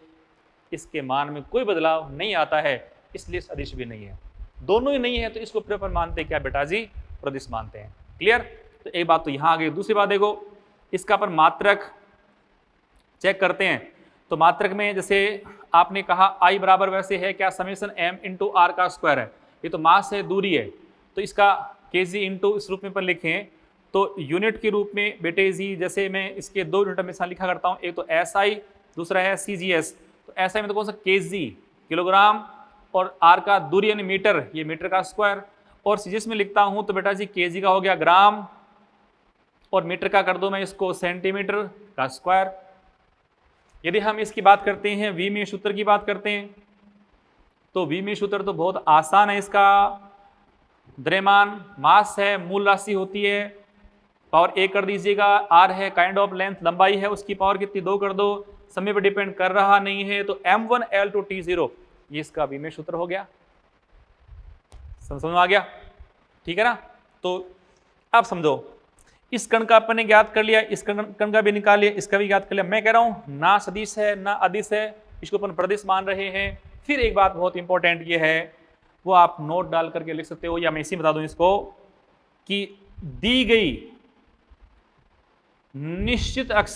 इसके मान में कोई बदलाव नहीं आता है, इसलिए सदिश भी नहीं है। दोनों ही नहीं है तो इसको फिर अपन मानते क्या बेटा जी? प्रदिश मानते हैं। क्लियर? तो एक बात तो यहां आ गई। दूसरी बात देखो, इसका अपन मात्रक चेक करते हैं, तो मात्रक में जैसे आपने कहा आई बराबर वैसे है क्या? समेशन एम इंटू आर का स्क्वायर है। ये तो मास है, दूरी है, तो इसका केजी इंटू इस रूप में पर लिखें तो यूनिट के रूप में बेटे जी, जैसे मैं इसके 2 यूनिट हमेशा लिखा करता हूँ, एक तो एसआई, दूसरा है सीजीएस। तो एसआई में तो कौन सा? केजी, किलोग्राम, और आर का दूरी यानी मीटर, ये मीटर का स्क्वायर। और सीजीएस में लिखता हूँ तो बेटा जी केजी का हो गया ग्राम, और मीटर का कर दो मैं इसको सेंटीमीटर का स्क्वायर। यदि हम इसकी बात करते हैं, वी में सूत्र की बात करते हैं, तो वी में सूत्र तो बहुत आसान है। इसका द्रव्यमान मास है, मूल राशि होती है, पावर 1 कर दीजिएगा, आर है काइंड ऑफ लेंथ, लंबाई है, उसकी पावर कितनी? 2 कर दो, समय पर डिपेंड कर रहा नहीं है, तो m1L2 T0, ये इसका वी में सूत्र हो गया। समझ में आ गया? ठीक है ना। तो अब समझो, इस कण का अपन ने ज्ञात कर लिया, इस कण का भी निकाल लिया, इसका भी ज्ञात कर लिया। मैं कह रहा हूं ना सदिश है ना अदिश है, इसको अपन प्रदिश मान रहे हैं। फिर एक बात बहुत इंपॉर्टेंट ये है, वो आप नोट डाल करके लिख सकते हो, या मैं इसी बता दूं इसको कि दी गई निश्चित अक्ष,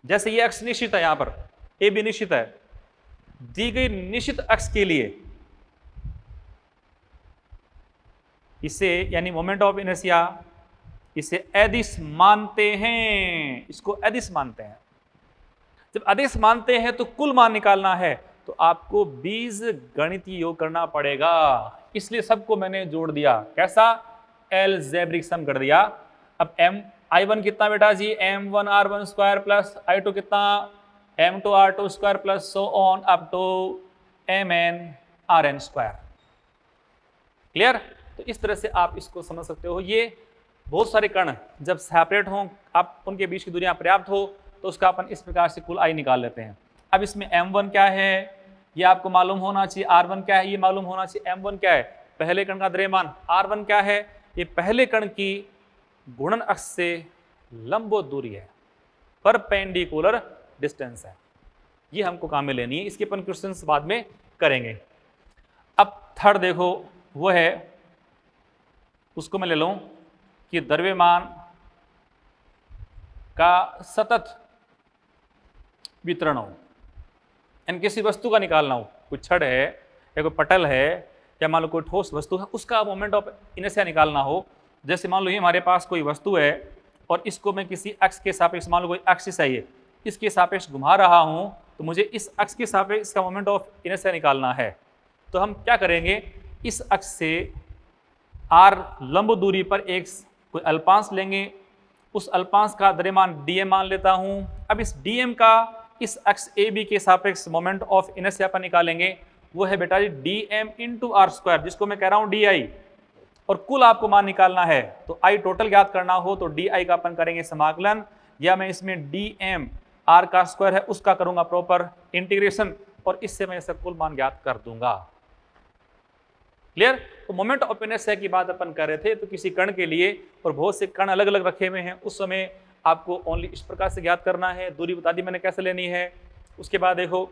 जैसे ये अक्ष निश्चित है, यहां पर ए भी निश्चित है, दी गई निश्चित अक्ष के लिए इसे यानी मोमेंट ऑफ इनर्शिया इसे अदिश मानते हैं, इसको अदिश मानते हैं। जब अदिश मानते हैं तो कुल मान निकालना है, तो आपको बीज गणितीय योग करना पड़ेगा, इसलिए सबको मैंने जोड़ दिया। कैसा? एलजेब्रिक सम कर दिया। अब एम I1 कितना बेटा जी? m1r1 स्क्वायर प्लस I2 कितना? m2r2 square plus so on up to mn/rn square. Clear? तो इस तरह से आप इसको समझ सकते हो। ये बहुत सारे कण जब सेपरेट हों, आप उनके बीच की दूरियां पर्याप्त हो, तो उसका अपन इस प्रकार से कुल आई निकाल लेते हैं। अब इसमें m1 क्या है? ये आपको मालूम होना चाहिए r1 क्या है, ये मालूम होना चाहिए m1 क्या है, पहले कण का द्रव्यमान। r1 क्या है, ये पहले कण की घूर्णन अक्ष से लंबवत दूरी है, परपेंडिकुलर डिस्टेंस है। ये हमको काम में लेनी है, इसके अपन क्वेश्चंस बाद में करेंगे। अब थर्ड देखो, वो है, उसको मैं ले लूं कि द्रव्यमान का सतत वितरण हो, यानी किसी वस्तु का निकालना हो, कोई छड़ है या कोई पटल है या मान लो कोई ठोस वस्तु है, उसका मोमेंट ऑफ इनर्शिया निकालना हो। जैसे मान लो ये हमारे पास कोई वस्तु है और इसको मैं किसी अक्ष के सापेक्ष, मान लो कोई एक्सिस है, ये इसके सापेक्ष घुमा रहा हूं, तो मुझे इस अक्ष के सापेक्ष इसका मोमेंट ऑफ इनर्शिया निकालना है। तो हम क्या करेंगे, इस अक्ष से r लंब दूरी पर एक कोई अल्पांश लेंगे, उस अल्पांश का द्रव्यमान dm मान लेता हूं। अब इस dm का इस अक्ष AB के सापेक्ष मोमेंट ऑफ इनर्शिया पर निकालेंगे, वो है बेटा जी dm इंटू आर स्क्वायर, जिसको मैं कह रहा हूं di, और कुल आपको मान निकालना है। तो I टोटल ज्ञात करना हो तो di का अपन करेंगे समाकलन, या मैं इसमें dm r का स्क्वायर है उसका करूंगा प्रॉपर इंटीग्रेशन, और इससे मैं इसका कुल मान ज्ञात कर दूंगा। क्लियर। तो मोमेंट ऑफ इनर्शिया की बात अपन कर रहे थे, तो किसी कण के लिए, और बहुत से कण अलग अलग रखे हुए हैं, उस समय आपको ओनली इस प्रकार से ज्ञात करना है। दूरी बता दी मैंने कैसे लेनी है। उसके बाद देखो,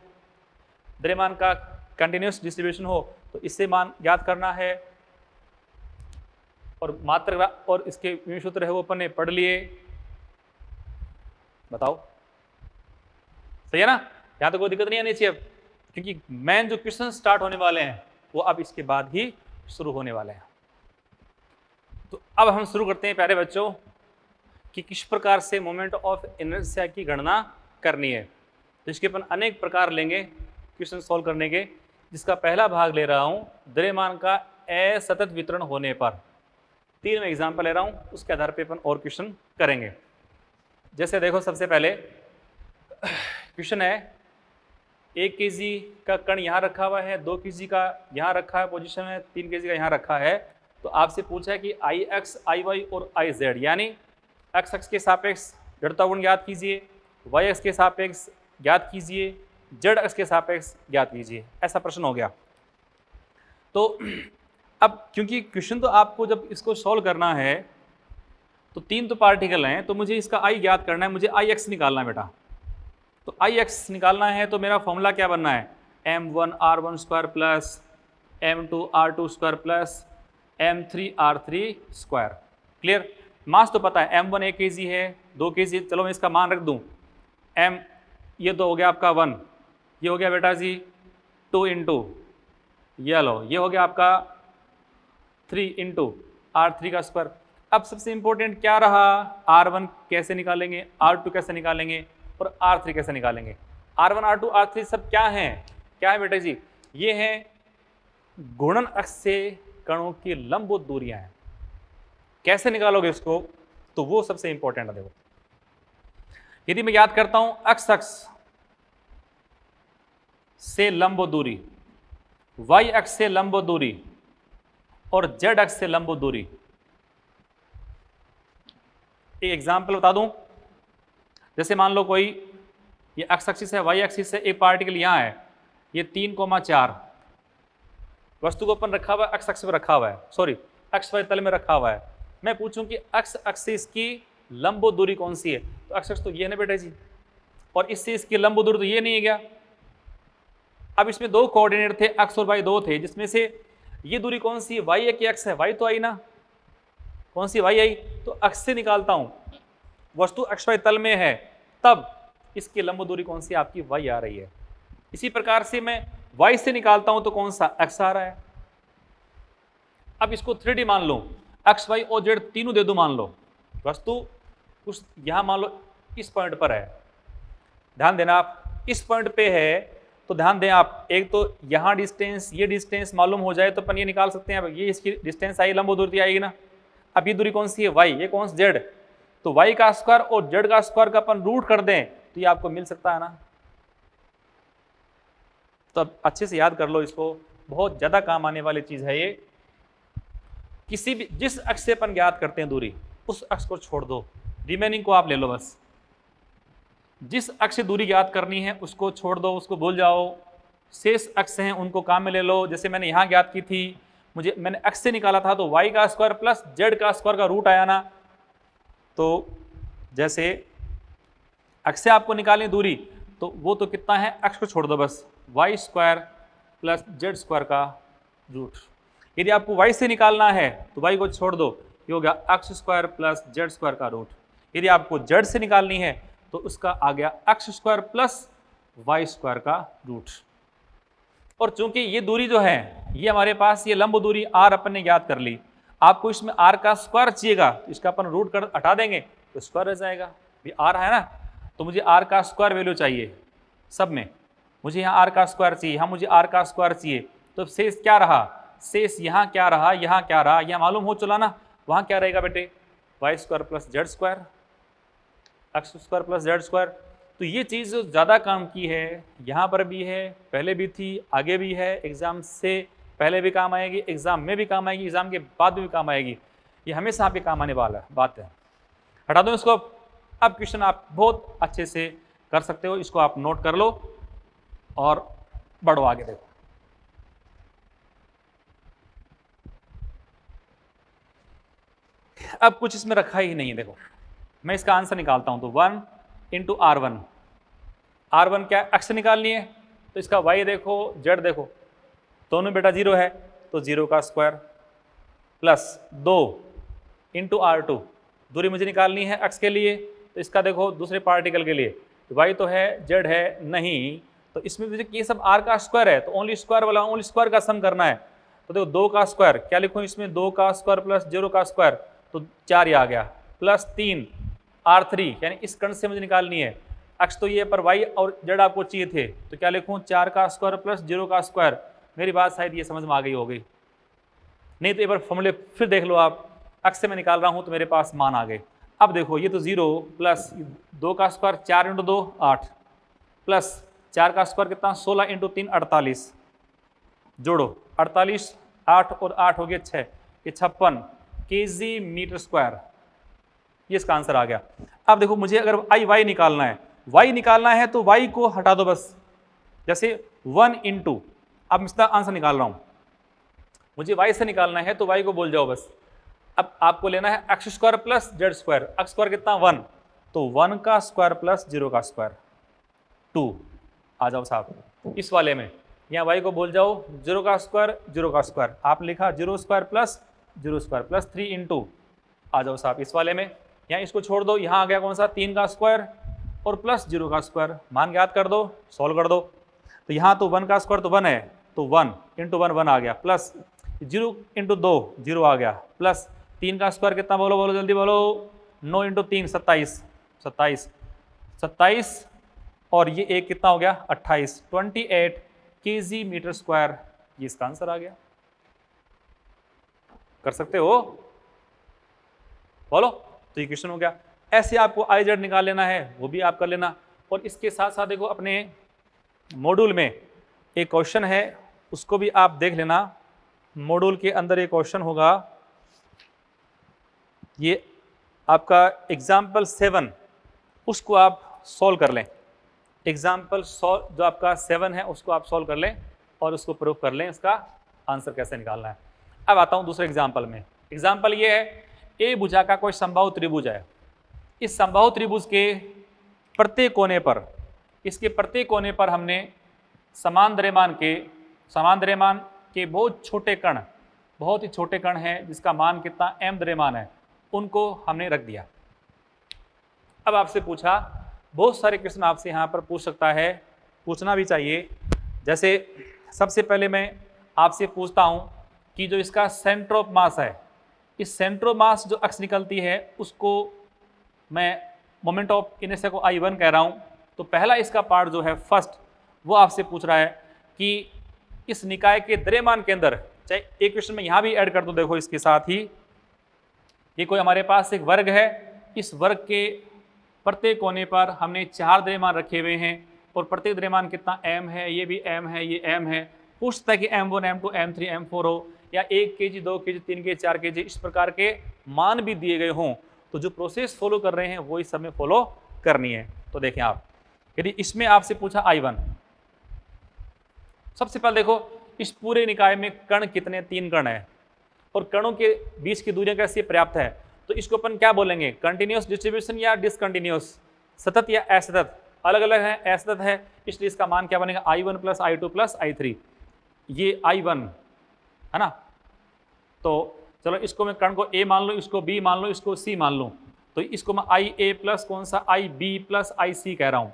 द्रव्यमान का कंटिन्यूस डिस्ट्रीब्यूशन हो तो इससे मान ज्ञात करना है, और मात्रा और इसके विभिन्न सूत्र है वो अपन ने पढ़ लिए। बताओ सही है ना, यहां तो कोई दिक्कत नहीं आनी चाहिए अब, क्योंकि मेन जो क्वेश्चन स्टार्ट होने वाले हैं वो अब इसके बाद ही शुरू होने वाले हैं। तो अब हम शुरू करते हैं प्यारे बच्चों कि किस प्रकार से मोमेंट ऑफ इनर्शिया की गणना करनी है। तो इसके अपन अनेक प्रकार लेंगे क्वेश्चन सॉल्व करने के, जिसका पहला भाग ले रहा हूं द्रव्यमान का असतत वितरण होने पर। 3 में एग्जाम्पल ले रहा हूं, उसके आधार पर अपन और क्वेश्चन करेंगे। जैसे देखो, सबसे पहले क्वेश्चन है, 1 kg का कण यहाँ रखा हुआ है, 2 kg का यहाँ रखा है पोजीशन में, 3 kg का यहाँ रखा है। तो आपसे पूछा है कि Ix, Iy और Iz, यानी x अक्ष के सापेक्ष जड़ता गुण ज्ञात कीजिए, y अक्ष के सापेक्ष ज्ञात कीजिए, z अक्ष के सापेक्ष ज्ञात कीजिए। ऐसा प्रश्न हो गया। तो अब क्योंकि क्वेश्चन तो आपको जब इसको सॉल्व करना है तो 3 तो पार्टिकल हैं, तो मुझे इसका I ज्ञात करना है, मुझे Ix निकालना है बेटा। तो Ix निकालना है तो मेरा फॉर्मूला क्या बनना है, m1 r1 square plus m2 r2 square plus m3 r3 square. Clear. Mass तो पता है, m1 1 kg है, 2 kg, चलो मैं इसका मान रख दूं, m ये तो हो गया आपका 1, ये हो गया बेटा जी 2 इंटू, ये लो ये हो गया आपका 3 इंटू r3 का स्क्वायर। अब सबसे इंपॉर्टेंट क्या रहा, r1 कैसे निकालेंगे, r2 कैसे निकालेंगे और R3 कैसे निकालेंगे। R1, R2, R3 सब क्या है, क्या है बेटा जी, ये हैं घूर्णन अक्ष से कणों की लंबवत दूरियां हैं। कैसे निकालोगे इसको, तो वो सबसे इंपॉर्टेंट है। देखो, यदि मैं याद करता हूं x अक्ष से लंबवत दूरी, y अक्ष से लंबवत दूरी और z अक्ष से लंबवत दूरी। एक एग्जाम्पल बता दूं, जैसे मान लो कोई ये x एक्सिस है, y एक्सिस है, एक पार्टिकल यहाँ है, ये 3,4 वस्तु को अपन रखा हुआ है, x अक्ष पर रखा हुआ है, सॉरी XY तल में रखा हुआ है। मैं पूछूं कि x अक्ष से इसकी लंबवत दूरी कौन सी है, तो x अक्ष तो ये ना बेटा जी, और इससे इसकी लंबवत दूरी तो ये नहीं है क्या। अब इसमें 2 कोऑर्डिनेट थे, x और y 2 थे, जिसमें से ये दूरी कौन सी है, y है कि x है, y तो आई ना, कौन सी y आई, तो x से निकालता हूं, वस्तु XY तल में है, तब इसकी लंब दूरी कौन सी आपकी y आ रही है। इसी प्रकार से मैं y से निकालता हूं तो कौन सा x आ रहा है। अब इसको 3D मान लो, x, y और z तीनों दे दो, मान लो वस्तु कुछ यहां मान लो इस पॉइंट पर है, ध्यान देना आप इस पॉइंट पे है, तो ध्यान दें आप, एक तो यहां डिस्टेंस, ये डिस्टेंस मालूम हो जाए तो अपन ये निकाल सकते हैं। अब ये इसकी डिस्टेंस आई, लंब दूरी आएगी ना। अब ये दूरी कौन सी है, y, ये कौन सी z, तो y का स्क्वायर और z का स्क्वायर का अपन रूट कर दें तो ये आपको मिल सकता है ना। तो अब अच्छे से याद कर लो इसको, बहुत ज्यादा काम आने वाली चीज है ये। किसी भी जिस अक्ष से अपन ज्ञात करते हैं दूरी, उस अक्ष को छोड़ दो, रिमेनिंग को आप ले लो बस। जिस अक्ष से दूरी ज्ञात करनी है उसको छोड़ दो, उसको भूल जाओ, शेष अक्ष हैं उनको काम में ले लो। जैसे मैंने यहाँ ज्ञात की थी, मैंने अक्ष से निकाला था तो y का स्क्वायर प्लस z का स्क्वायर का रूट आया ना। तो जैसे अक्ष से आपको निकालनी दूरी, तो वो तो कितना है, अक्ष को छोड़ दो बस, y square plus z square का रूट। यदि आपको y से निकालना है तो y को छोड़ दो, ये हो गया अक्ष स्क्वायर प्लस z स्क्वायर का रूट। यदि आपको z से निकालनी है तो उसका आ गया अक्ष स्क्वायर प्लस y स्क्वायर का रूट। और चूंकि ये दूरी जो है ये हमारे पास ये लंब दूरी r अपन ने ज्ञात कर ली, आपको इसमें r का स्क्वायर चाहिएगा, इसका अपन रूट कर हटा देंगे तो स्क्वायर रह जाएगा। ये r है ना, तो मुझे r का स्क्वायर वैल्यू चाहिए सब में, मुझे यहाँ r का स्क्वायर चाहिए, यहाँ मुझे r का स्क्वायर चाहिए। तो शेष क्या रहा, शेष यहाँ क्या रहा, यहाँ क्या रहा, यहाँ मालूम हो चला ना। वहाँ क्या रहेगा बेटे, y square plus z square, अक्ष स्क्वायर प्लस z स्क्वायर। तो ये चीज़ जो ज़्यादा काम की है, यहाँ पर भी है, पहले भी थी, आगे भी है, एग्ज़ाम से पहले भी काम आएगी, एग्ज़ाम में भी काम आएगी, एग्ज़ाम के बाद भी काम आएगी, ये हमेशा आपके काम आने वाला बात है। हटा दो इसको। अब क्वेश्चन आप बहुत अच्छे से कर सकते हो, इसको आप नोट कर लो और बढ़ो आगे। देखो अब कुछ इसमें रखा ही नहीं है। देखो मैं इसका आंसर निकालता हूं, तो 1 इंटू R1, R1 क्या अक्ष निकालनी है, तो इसका y देखो z देखो, दोनों बेटा 0 है, तो 0 का स्क्वायर प्लस 2 इंटू R2, दूरी मुझे निकालनी है अक्ष के लिए, तो इसका देखो दूसरे पार्टिकल के लिए, तो y तो है z है नहीं, तो इसमें मुझे ये सब r का स्क्वायर है, तो ओनली स्क्वायर वाला ओनली स्क्वायर का सम करना है। तो देखो 2 का स्क्वायर क्या लिखूँ इसमें, 2 का स्क्वायर प्लस 0 का स्क्वायर, तो 4 ये आ गया, प्लस 3 R3, यानी इस कर्ण से मुझे निकालनी है अक्ष, तो ये पर y और z आपको चाहिए थे, तो क्या लिखूँ 4 का स्क्वायर प्लस 0 का स्क्वायर। मेरी बात शायद ये समझ में आ गई होगी, नहीं तो एक बार फॉर्मूले फिर देख लो आप। अक्ष से मैं निकाल रहा हूँ तो मेरे पास मान आ गए। अब देखो ये तो 0 प्लस 2 का स्क्वायर 4 इंटू 2 8, प्लस 4 का स्क्वायर कितना 16 इंटू 3 48, जोड़ो 48, 8 और 8 हो गए 6, ये 56 kg मीटर स्क्वायर, ये इसका आंसर आ गया। अब देखो मुझे अगर y निकालना है, y निकालना है तो y को हटा दो बस, जैसे 1 इंटू, अब मैं इसका आंसर निकाल रहा हूँ, मुझे y से निकालना है तो y को बोल जाओ बस। अब आपको लेना है अक्ष स्क्वायर प्लस z स्क्वायर, अक्ष स्क्वायर कितना 1, तो 1 का स्क्वायर प्लस 0 का स्क्वायर 2, आ जाओ साहब इस वाले में, यहाँ y को बोल जाओ 0 का स्क्वायर 0 का स्क्वायर, आप लिखा 0 square plus 0 square plus 3 into, आ जाओ साहब इस वाले में, यहाँ इसको छोड़ दो, यहाँ आ गया कौन सा 3 का स्क्वायर और प्लस 0 का स्क्वायर, मान ज्ञात कर दो, सॉल्व कर दो। तो यहाँ तो 1 का स्क्वायर तो 1 है, तो 1 इंटू 1 1 आ गया, प्लस 0 इंटू 2 0 आ गया, प्लस 3 का स्क्वायर कितना बोलो बोलो जल्दी बोलो, 9 इंटू 3 27 27 27, और ये एक कितना हो गया 28, 28 kg मीटर स्क्वायर, ये इसका आंसर आ गया। कर सकते हो बोलो, तो ये क्वेश्चन हो गया। ऐसे आपको आई जेड निकाल लेना है, वो भी आप कर लेना। और इसके साथ साथ देखो अपने मॉड्यूल में एक क्वेश्चन है, उसको भी आप देख लेना। मॉड्यूल के अंदर एक क्वेश्चन होगा, ये आपका एग्जाम्पल 7, उसको आप सॉल्व कर लें। एग्जाम्पल जो आपका 7 है उसको आप सॉल्व कर लें और उसको प्रूफ कर लें, इसका आंसर कैसे निकालना है। अब आता हूँ दूसरे एग्जाम्पल में। एग्जाम्पल ये है, ए भुजा का कोई समबाहु त्रिभुज है। इस समबाहु त्रिभुज के प्रत्येक कोने पर, इसके प्रत्येक कोने पर हमने समान द्रव्यमान के बहुत छोटे कण, बहुत ही छोटे कण हैं जिसका मान कितना m द्रव्यमान है, उनको हमने रख दिया। अब आपसे पूछा, बहुत सारे क्वेश्चन आपसे यहाँ पर पूछ सकता है, पूछना भी चाहिए। जैसे सबसे पहले मैं आपसे पूछता हूँ कि जो इसका सेंटर ऑफ मास है, इस सेंटर ऑफ मास जो अक्ष निकलती है उसको मैं मोमेंट ऑफ इनर्शिया को I1 कह रहा हूँ। तो पहला इसका पार्ट जो है फर्स्ट, वो आपसे पूछ रहा है कि इस निकाय के द्रव्यमान के अंदर, चाहे एक क्वेश्चन में यहाँ भी ऐड कर दूँ, देखो इसके साथ ही, ये कोई हमारे पास एक वर्ग है, इस वर्ग के प्रत्येक कोने पर हमने 4 द्रव्यमान रखे हुए हैं और प्रत्येक द्रव्यमान कितना m है, ये भी m है, ये m है। पूछता है कि m1 m2 m3 m4 हो या 1 kg 2 kg 3 kg 4 kg, इस प्रकार के मान भी दिए गए हों, तो जो प्रोसेस फॉलो कर रहे हैं वो इस सब में फॉलो करनी है। तो देखें आप, यदि इसमें आपसे पूछा I1, सबसे पहले देखो इस पूरे निकाय में कण कितने, 3 कण है और कणों के बीच की दूरियां कैसी पर्याप्त है, तो इसको अपन क्या बोलेंगे, कंटिन्यूअस डिस्ट्रीब्यूशन या डिसकंटिन्यूअस, सतत या असतत, अलग अलग है, असतत है, इसलिए इसका मान क्या बनेगा I1 plus I2 plus I3, ये I1 है ना। तो चलो इसको मैं कण को A मान लूँ, इसको B मान लूँ, इसको C मान लूँ, तो इसको मैं IA प्लस कौन सा IB प्लस IC कह रहा हूँ,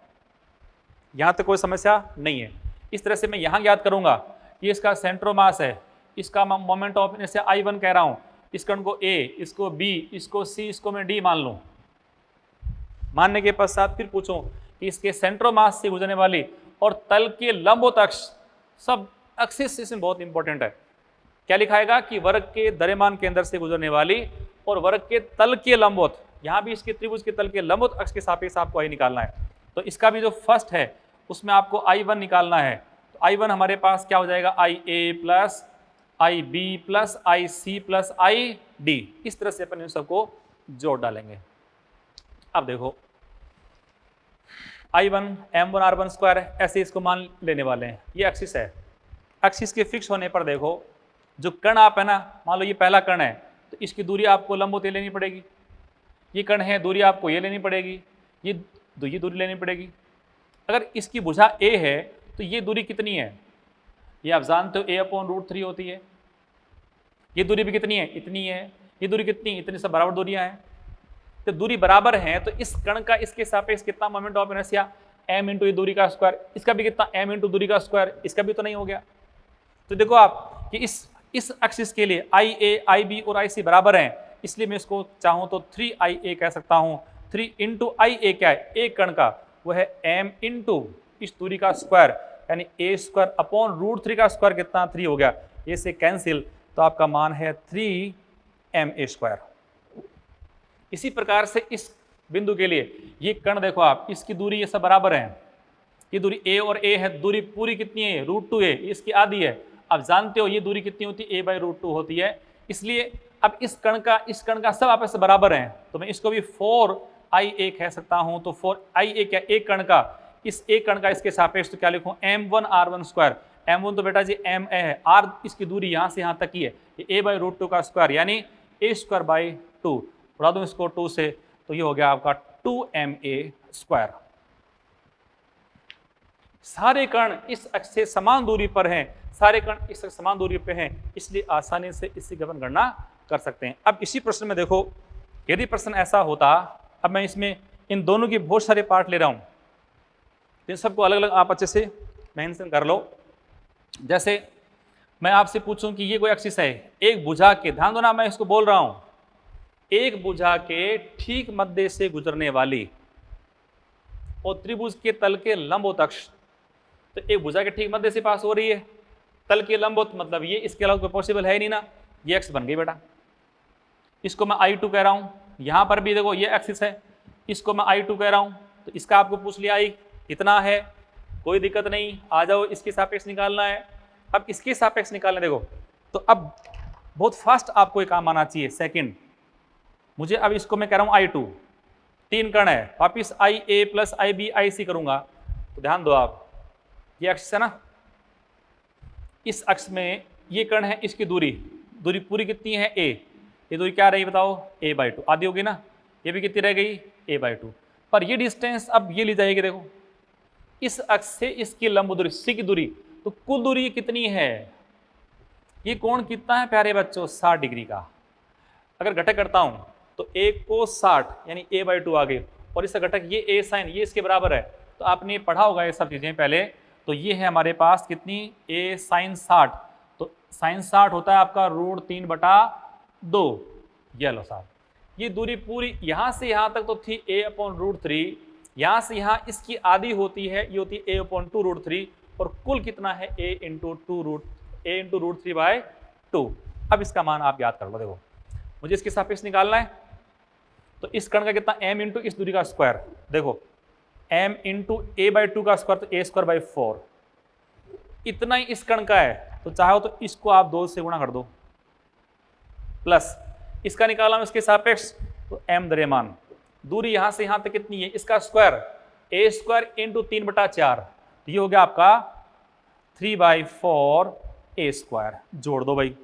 यहाँ तक कोई समस्या नहीं है। इस तरह से मैं यहाँ याद करूँगा, ये इसका सेंट्रोमास है, इसका मोमेंट ऑफ इनर्शिया I1 कह रहा हूँ, इस कण को A, इसको B, इसको C, इसको मैं D मान लूँ। मानने के पश्चात फिर पूछूं कि इसके सेंट्रोमास से गुजरने वाली और तल के लंबवत अक्ष, सब एक्सिस इसमें बहुत इंपॉर्टेंट है, क्या लिखाएगा कि वर्ग के द्रव्यमान केंद्र से गुजरने वाली और वर्ग के तल के लंबवत, यहाँ भी इसके त्रिभुज के तल के लंबवत अक्ष के सापेक्ष आपको I निकालना है। तो इसका भी जो फर्स्ट है उसमें आपको I1 निकालना है, तो I1 हमारे पास क्या हो जाएगा IA plus IB plus IC plus ID, इस तरह से अपन इन सबको जोड़ डालेंगे। अब देखो I1 M1 R1 स्क्वायर ऐसे इसको मान लेने वाले हैं, ये एक्सिस है, एक्सिस के फिक्स होने पर देखो जो कण आप है ना, मान लो ये पहला कण है तो इसकी दूरी आपको लंबवत लेनी पड़ेगी, ये कण है दूरी आपको ये लेनी पड़ेगी, ये दूरी लेनी पड़ेगी। अगर इसकी भुजा A है तो ये दूरी कितनी है, ये आप जानते हो A/√3 होती है, ये दूरी भी कितनी है, इतनी है, ये दूरी कितनी, इतनी सब बराबर दूरियां हैं, तो दूरी बराबर है तो इस कण का इसके सापेक्ष कितना moment of inertia m into ये दूरी का स्क्वायर, इसका भी कितना m इंटू दूरी का स्क्वायर, इसका भी तो नहीं हो गया। तो देखो आप कि इस एक्सिस के लिए IA, IB और IC बराबर हैं, इसलिए मैं इसको चाहूं तो 3IA कह सकता हूं। 3 इंटू IA क्या है, एक कण का वो है m इंटू इस दूरी का स्क्वायर, यानी a स्क्वायर अपॉन √3 का स्क्वायर कितना 3 हो गया, ये से कैंसिल, तो आपका मान है 3ma स्क्वायर। इसी प्रकार से इस बिंदु के लिए ये कण देखो आप, इसकी दूरी ये सब बराबर है, ये दूरी A और A है, दूरी पूरी कितनी है √2a, इसकी आधी है। आप जानते हो ये दूरी कितनी होती है, a/√2 होती है, इसलिए अब इस कण का सब आपस में बराबर हैं, तो मैं इसको भी 4IA कह सकता हूं। तो 4IA क्या, एक कण का, इस एक कण का इसके सापेक्ष तो क्या लिखूं M1 R1 स्क्वायर, M1 तो बेटा जी ma है, R इसकी दूरी यहाँ से यहाँ तक ही है, ये a/√2 का स्क्वायर यानी a²/2, उड़ा दूं इसको 2 से, तो ये हो गया आपका 2ma स्क्वायर। सारे कण इस अक्ष से समान दूरी पर हैं, सारे कण इस समान दूरी पे हैं, इसलिए आसानी से इसकी अपन गणना कर सकते हैं। अब इसी प्रश्न में देखो, यदि प्रश्न ऐसा होता, अब मैं इसमें इन दोनों की बहुत सारे पार्ट ले रहा हूँ, इन सबको अलग अलग आप अच्छे से मेंशन कर लो। जैसे मैं आपसे पूछूं कि ये कोई एक्सिस है, एक भुजा के, ध्यान दो ना मैं इसको बोल रहा हूं, एक भुजा के ठीक मध्य से गुजरने वाली और त्रिभुज के तल के लंबवत अक्ष, तो एक भुजा के ठीक मध्य से पास हो रही है, तल के लंबवत मतलब ये, इसके अलावा कोई पॉसिबल है ही नहीं ना, ये एक्स बन गई बेटा। इसको मैं I2 कह रहा हूं, यहां पर भी देखो ये एक्सिस है, इसको मैं I2 कह रहा हूं, तो इसका आपको पूछ लिया I इतना है, कोई दिक्कत नहीं, आ जाओ इसके सापेक्ष निकालना है। अब इसके सापेक्ष निकालना देखो, तो अब बहुत फास्ट आपको एक काम आना चाहिए, सेकंड मुझे, अब इसको मैं कह रहा हूं I2, 3 कण है, वापिस IA प्लस IB IC करूंगा, तो ध्यान दो आप, ये अक्ष है ना, इस अक्ष में ये कण है, इसकी दूरी पूरी कितनी है A, ये दूरी क्या रही बताओ, a/2 आधी होगी ना, ये भी कितनी रह गई a/2, पर ये डिस्टेंस अब ये ली जाएगी, देखो इस अक्ष से इसकी लंब दूरी C की दूरी, तो कुल दूरी कितनी है, ये कोण कितना है प्यारे बच्चों, 60 डिग्री का। अगर घटक करता हूं तो a को 60 यानी a/2 आ गई, और इसका घटक ये a sin, ये इसके बराबर है, तो आपने पढ़ा होगा ये सब चीजें पहले, तो ये है हमारे पास कितनी a sin 60, तो sin 60 होता है आपका √3/2, ये लो साहब, ये दूरी पूरी यहाँ से यहाँ तक तो थी a/√3, यहाँ से यहाँ इसकी आधी होती है, ये होती है a/2√3, और कुल कितना है a इंटू √3/2। अब इसका मान आप याद कर लो, देखो मुझे इसके सापेक्ष निकालना है, तो इस कण का कितना m इंटू इस दूरी का स्क्वायर, देखो m इंटू a/2 का स्क्वायर, तो a²/4, इतना ही इस कण का है, तो चाहो तो इसको आप 2 से गुणा कर दो, प्लस इसका निकाला हूं इसके सापेक्ष, तो m द्रव्यमान, दूरी यहां से यहां तक कितनी है, इसका स्क्वायर a² इंटू 3/4, ये हो गया आपका 3/4 ए स्क्वायर। जोड़ दो भाई,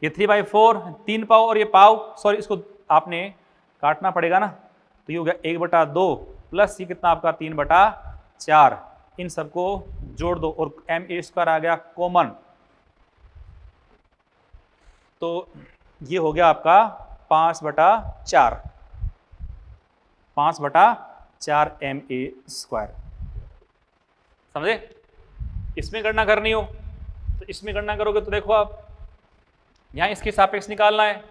ये 3/4 3 पाव और ये पाव, सॉरी इसको आपने काटना पड़ेगा ना, तो ये हो गया 1/2 प्लस ये कितना आपका 3/4। इन सबको जोड़ दो और एम ए स्क्वायर आ गया कॉमन, तो ये हो गया आपका 5/4, 5/4 एम ए स्क्वायर। समझे? इसमें गणना करनी हो तो इसमें गणना करोगे तो देखो आप यहां इसके सापेक्ष निकालना है,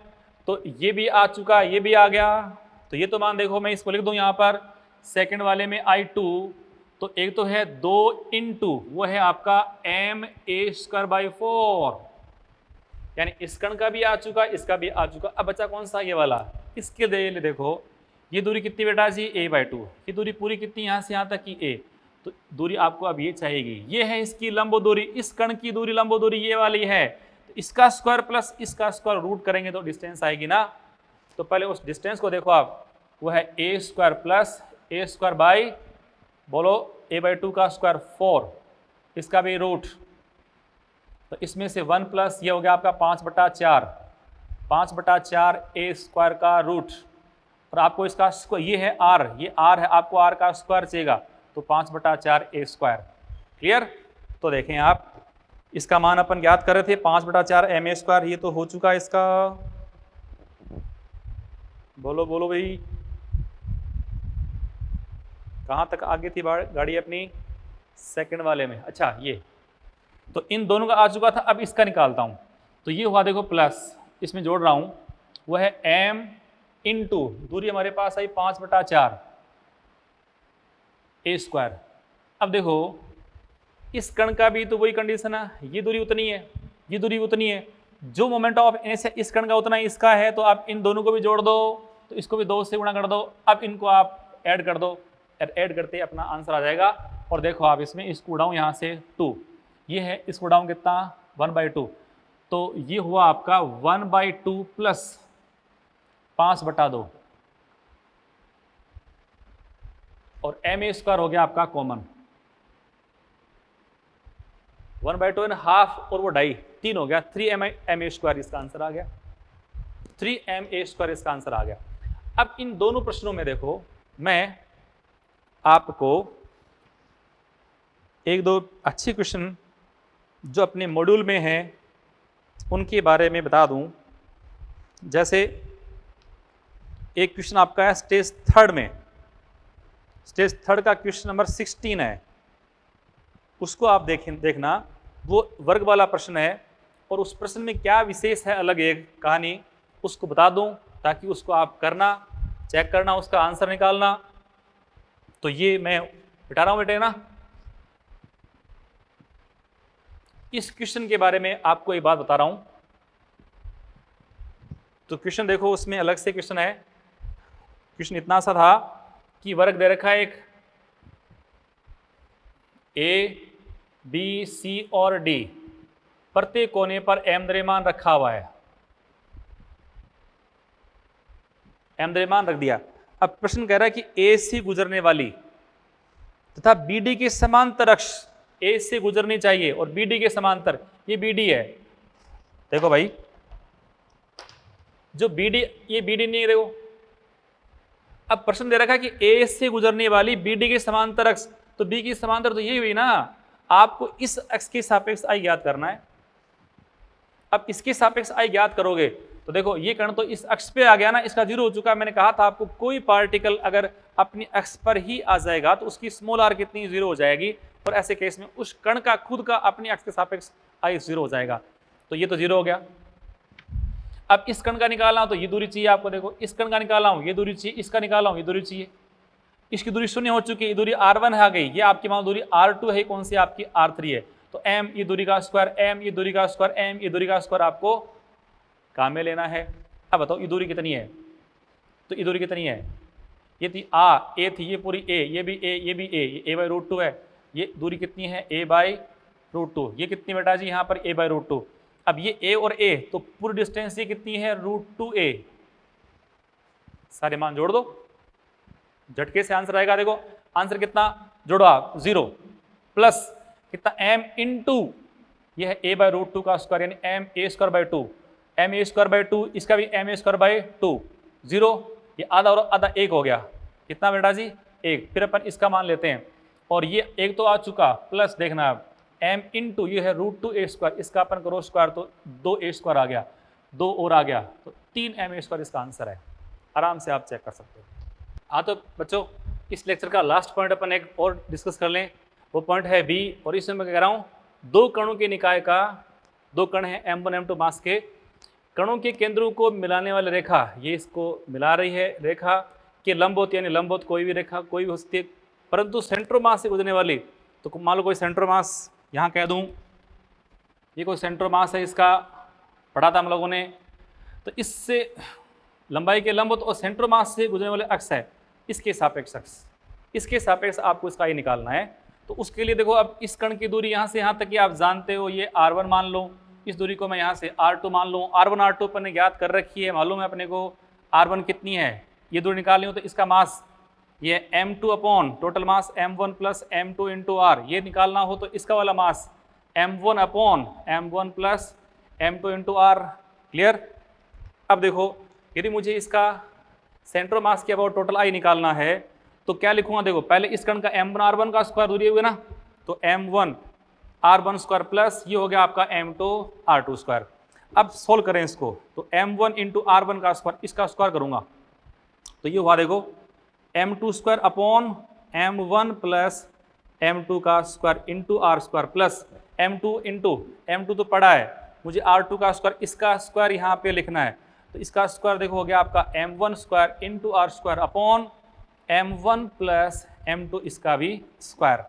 तो ये भी आ चुका, ये भी आ गया, तो ये तो मान देखो मैं इसको लिख दूं यहां पर सेकंड वाले में I2, तो एक तो है 2 इंटू वो है आपका एम ए स्क्वायर बाई 4, यानी इस कण का भी आ चुका, इसका भी आ चुका। अब बचा कौन सा? ये वाला। इसके लिए देखो ये दूरी कितनी बेटा जी? a/2। ये दूरी पूरी कितनी यहां से यहां तक की a, तो दूरी आपको अब ये चाहिएगी, ये है इसकी लंब दूरी, इस कण की दूरी लंब दूरी ये वाली है, तो इसका स्क्वायर प्लस इसका स्क्वायर रूट करेंगे तो डिस्टेंस आएगी ना। तो पहले उस डिस्टेंस को देखो आप, वो है a square plus a square by, बोलो a/2 का स्क्वायर 4, इसका भी रूट, तो इसमें से 1 प्लस ये हो गया आपका 5/4, 5/4 a स्क्वायर का रूट, और आपको इसका स्क्वायर ये है r, ये r है, आपको r का स्क्वायर चाहिएगा, तो 5/4 a स्क्वायर। क्लियर? तो देखें आप, इसका मान अपन ज्ञात कर रहे थे 5/4 एम ए स्क्वायर, ये तो हो चुका इसका, बोलो बोलो भाई, कहाँ तक आगे थी गाड़ी अपनी? सेकंड वाले में। अच्छा ये तो इन दोनों का आ चुका था, अब इसका निकालता हूं, तो ये हुआ देखो प्लस, इसमें जोड़ रहा हूं, वो है m इंटू दूरी हमारे पास आई 5/4 ए स्क्वायर। अब देखो इस कण का भी तो वही कंडीशन है, ये दूरी उतनी है, ये दूरी उतनी है, जो मोमेंट ऑफ इनर्शिया इस कण का उतना ही इसका है, तो आप इन दोनों को भी जोड़ दो, तो इसको भी 2 से गुणा कर दो, अब इनको आप ऐड कर दो, ऐड करते अपना आंसर आ जाएगा। और देखो आप इसमें इसको उड़ाऊं यहाँ से 2, ये है, इसको उड़ाऊं कितना? 1/2, तो ये हुआ आपका 1/2 प्लस 5/2, और एम ए स्क्वायर हो गया आपका कॉमन, 1/2 एंड हाफ और वो ढाई, 3 हो गया, 3 m स्क्वायर इसका आंसर आ गया, 3 m स्क्वायर इसका आंसर आ गया। अब इन दोनों प्रश्नों में देखो मैं आपको एक दो अच्छे क्वेश्चन जो अपने मॉड्यूल में हैं उनके बारे में बता दूं। जैसे एक क्वेश्चन आपका है स्टेज 3 में, स्टेज 3 का क्वेश्चन नंबर 16 है, उसको आप देखना, वो वर्ग वाला प्रश्न है, और उस प्रश्न में क्या विशेष है अलग एक कहानी, उसको बता दूं ताकि उसको आप करना, चेक करना, उसका आंसर निकालना। तो ये मैं बिठा रहा हूं बेटे ना। इस क्वेश्चन के बारे में आपको एक बात बता रहा हूं, तो क्वेश्चन देखो उसमें अलग से क्वेश्चन है। क्वेश्चन इतना सा था कि वर्ग दे रखा है एक ए बी सी और डी, प्रत्येक कोने पर m द्रव्यमान रखा हुआ है, m द्रव्यमान रख दिया। अब प्रश्न कह रहा है कि ए से गुजरने वाली तथा बी डी के समांतर अक्ष ए से गुजरनी चाहिए और बी डी के समांतर, ये बी डी है, देखो भाई जो बी डी, ये बी डी नहीं है देखो। अब प्रश्न दे रखा है कि ए से गुजरने वाली बी डी के समांतर अक्ष, तो बी की समांतर तो ये हुई ना, आपको इस अक्ष के सापेक्ष आई ज्ञात करना है। अब इसके सापेक्ष आई ज्ञात करोगे तो देखो ये कण तो इस अक्ष पे आ गया ना, इसका 0 हो चुका है। मैंने कहा था आपको कोई पार्टिकल अगर अपनी अक्ष पर ही आ जाएगा तो उसकी स्मॉल आर कितनी 0 हो जाएगी, और ऐसे केस में उस कण का खुद का अपनी अक्ष के सापेक्ष आई 0 हो जाएगा, तो ये तो 0 हो गया। अब इस कण का निकालना हो तो ये दूरी चाहिए आपको, देखो इस कण का निकालना हो ये दूरी चाहिए, इसका निकालना हो ये दूरी चाहिए, इसकी दूरी 0 हो चुकी है, ये दूरी r1 आ गई, ये आपकी मान दूरी r2 है, कौन सी आपकी r3 है, तो m ये दूरी का स्क्वायर, m ये दूरी का स्क्वायर, m ये दूरी का स्क्वायर आपको काम में लेना है। अब बताओ ये दूरी कितनी है, तो ये दूरी कितनी है, ये थी a थी, ये पूरी a, ये भी a, ये भी a, ये a/√2 है, ये दूरी कितनी है a/√2, ये कितनी बेटा जी यहाँ पर a/√2। अब ये a और a तो पूरी डिस्टेंस ये कितनी है √2a, सारे मान जोड़ दो, झटके से आंसर आएगा। देखो आंसर कितना जोड़ो आप 0 प्लस कितना m इंटू ये है a बाई रूट 2 का स्क्वायर यानी m a square by 2, m a square by 2, इसका भी m a स्क्वायर बाई 2, 0, ये आधा और आधा 1 हो गया, कितना बेटा जी 1। फिर अपन इसका मान लेते हैं और ये 1 तो आ चुका, प्लस देखना अब m इंटू ये है रूट 2 a स्क्वायर, इसका अपन करो स्क्वायर तो 2 a स्क्वायर आ गया, 2 और आ गया तो 3 m a स्क्वायर इसका आंसर है। आराम से आप चेक कर सकते हो। हाँ तो बच्चों इस लेक्चर का लास्ट पॉइंट अपन एक और डिस्कस कर लें, वो पॉइंट है बी, और इसमें मैं कह रहा हूँ दो कणों के निकाय का, दो कण हैं m1 m2 मास के, कणों के केंद्रों को मिलाने वाली रेखा ये इसको मिला रही है, रेखा के लंबवत यानी लंबवत कोई भी रेखा कोई भी हो सकती है, परंतु सेंट्रोमास से गुजरने वाली, तो मान लो कोई सेंट्रोमास यहाँ कह दूँ, ये कोई सेंट्रोमास है, इसका पढ़ा था हम लोगों ने, तो इससे लंबाई के लंबवत और सेंट्रोमास से गुजरने वाले अक्ष है, इसके सापेक्ष अक्ष, इसके सापेक्ष आपको इसका ही निकालना है। तो उसके लिए देखो अब इस कण की दूरी यहाँ से यहाँ तक कि आप जानते हो ये r1 मान लो, इस दूरी को मैं यहाँ से r2 मान लूँ, r1 r2 अपन ने ज्ञात कर रखी है, मालूम है अपने को r1 कितनी है, ये दूरी निकालनी हो तो इसका मास ये m2 upon total mass m1 plus m2 into r, ये निकालना हो तो इसका वाला मास m1 upon m1 plus m2 into r। Clear. अब देखो यदि मुझे इसका सेंट्रो मास के अबाउट टोटल आई निकालना है तो क्या लिखूंगा, देखो पहले इस कण का m1 r1 का स्क्वायर दूरी हुई ना, तो m1 r1 स्क्वायर प्लस ये हो गया आपका m2 r2 स्क्वायर। अब सोल्व करें इसको, तो m1 इंटू r1 का स्क्वायर, इसका स्क्वायर करूंगा तो ये हुआ देखो m2 square upon m1 plus m2 का square into r square plus m2 into m2 तो पड़ा है, मुझे r2 का स्क्वायर, इसका स्क्वायर यहाँ पे लिखना है, तो इसका स्क्वायर देखो हो गया आपका m1 square into r square upon m1 plus m2 इसका भी स्क्वायर।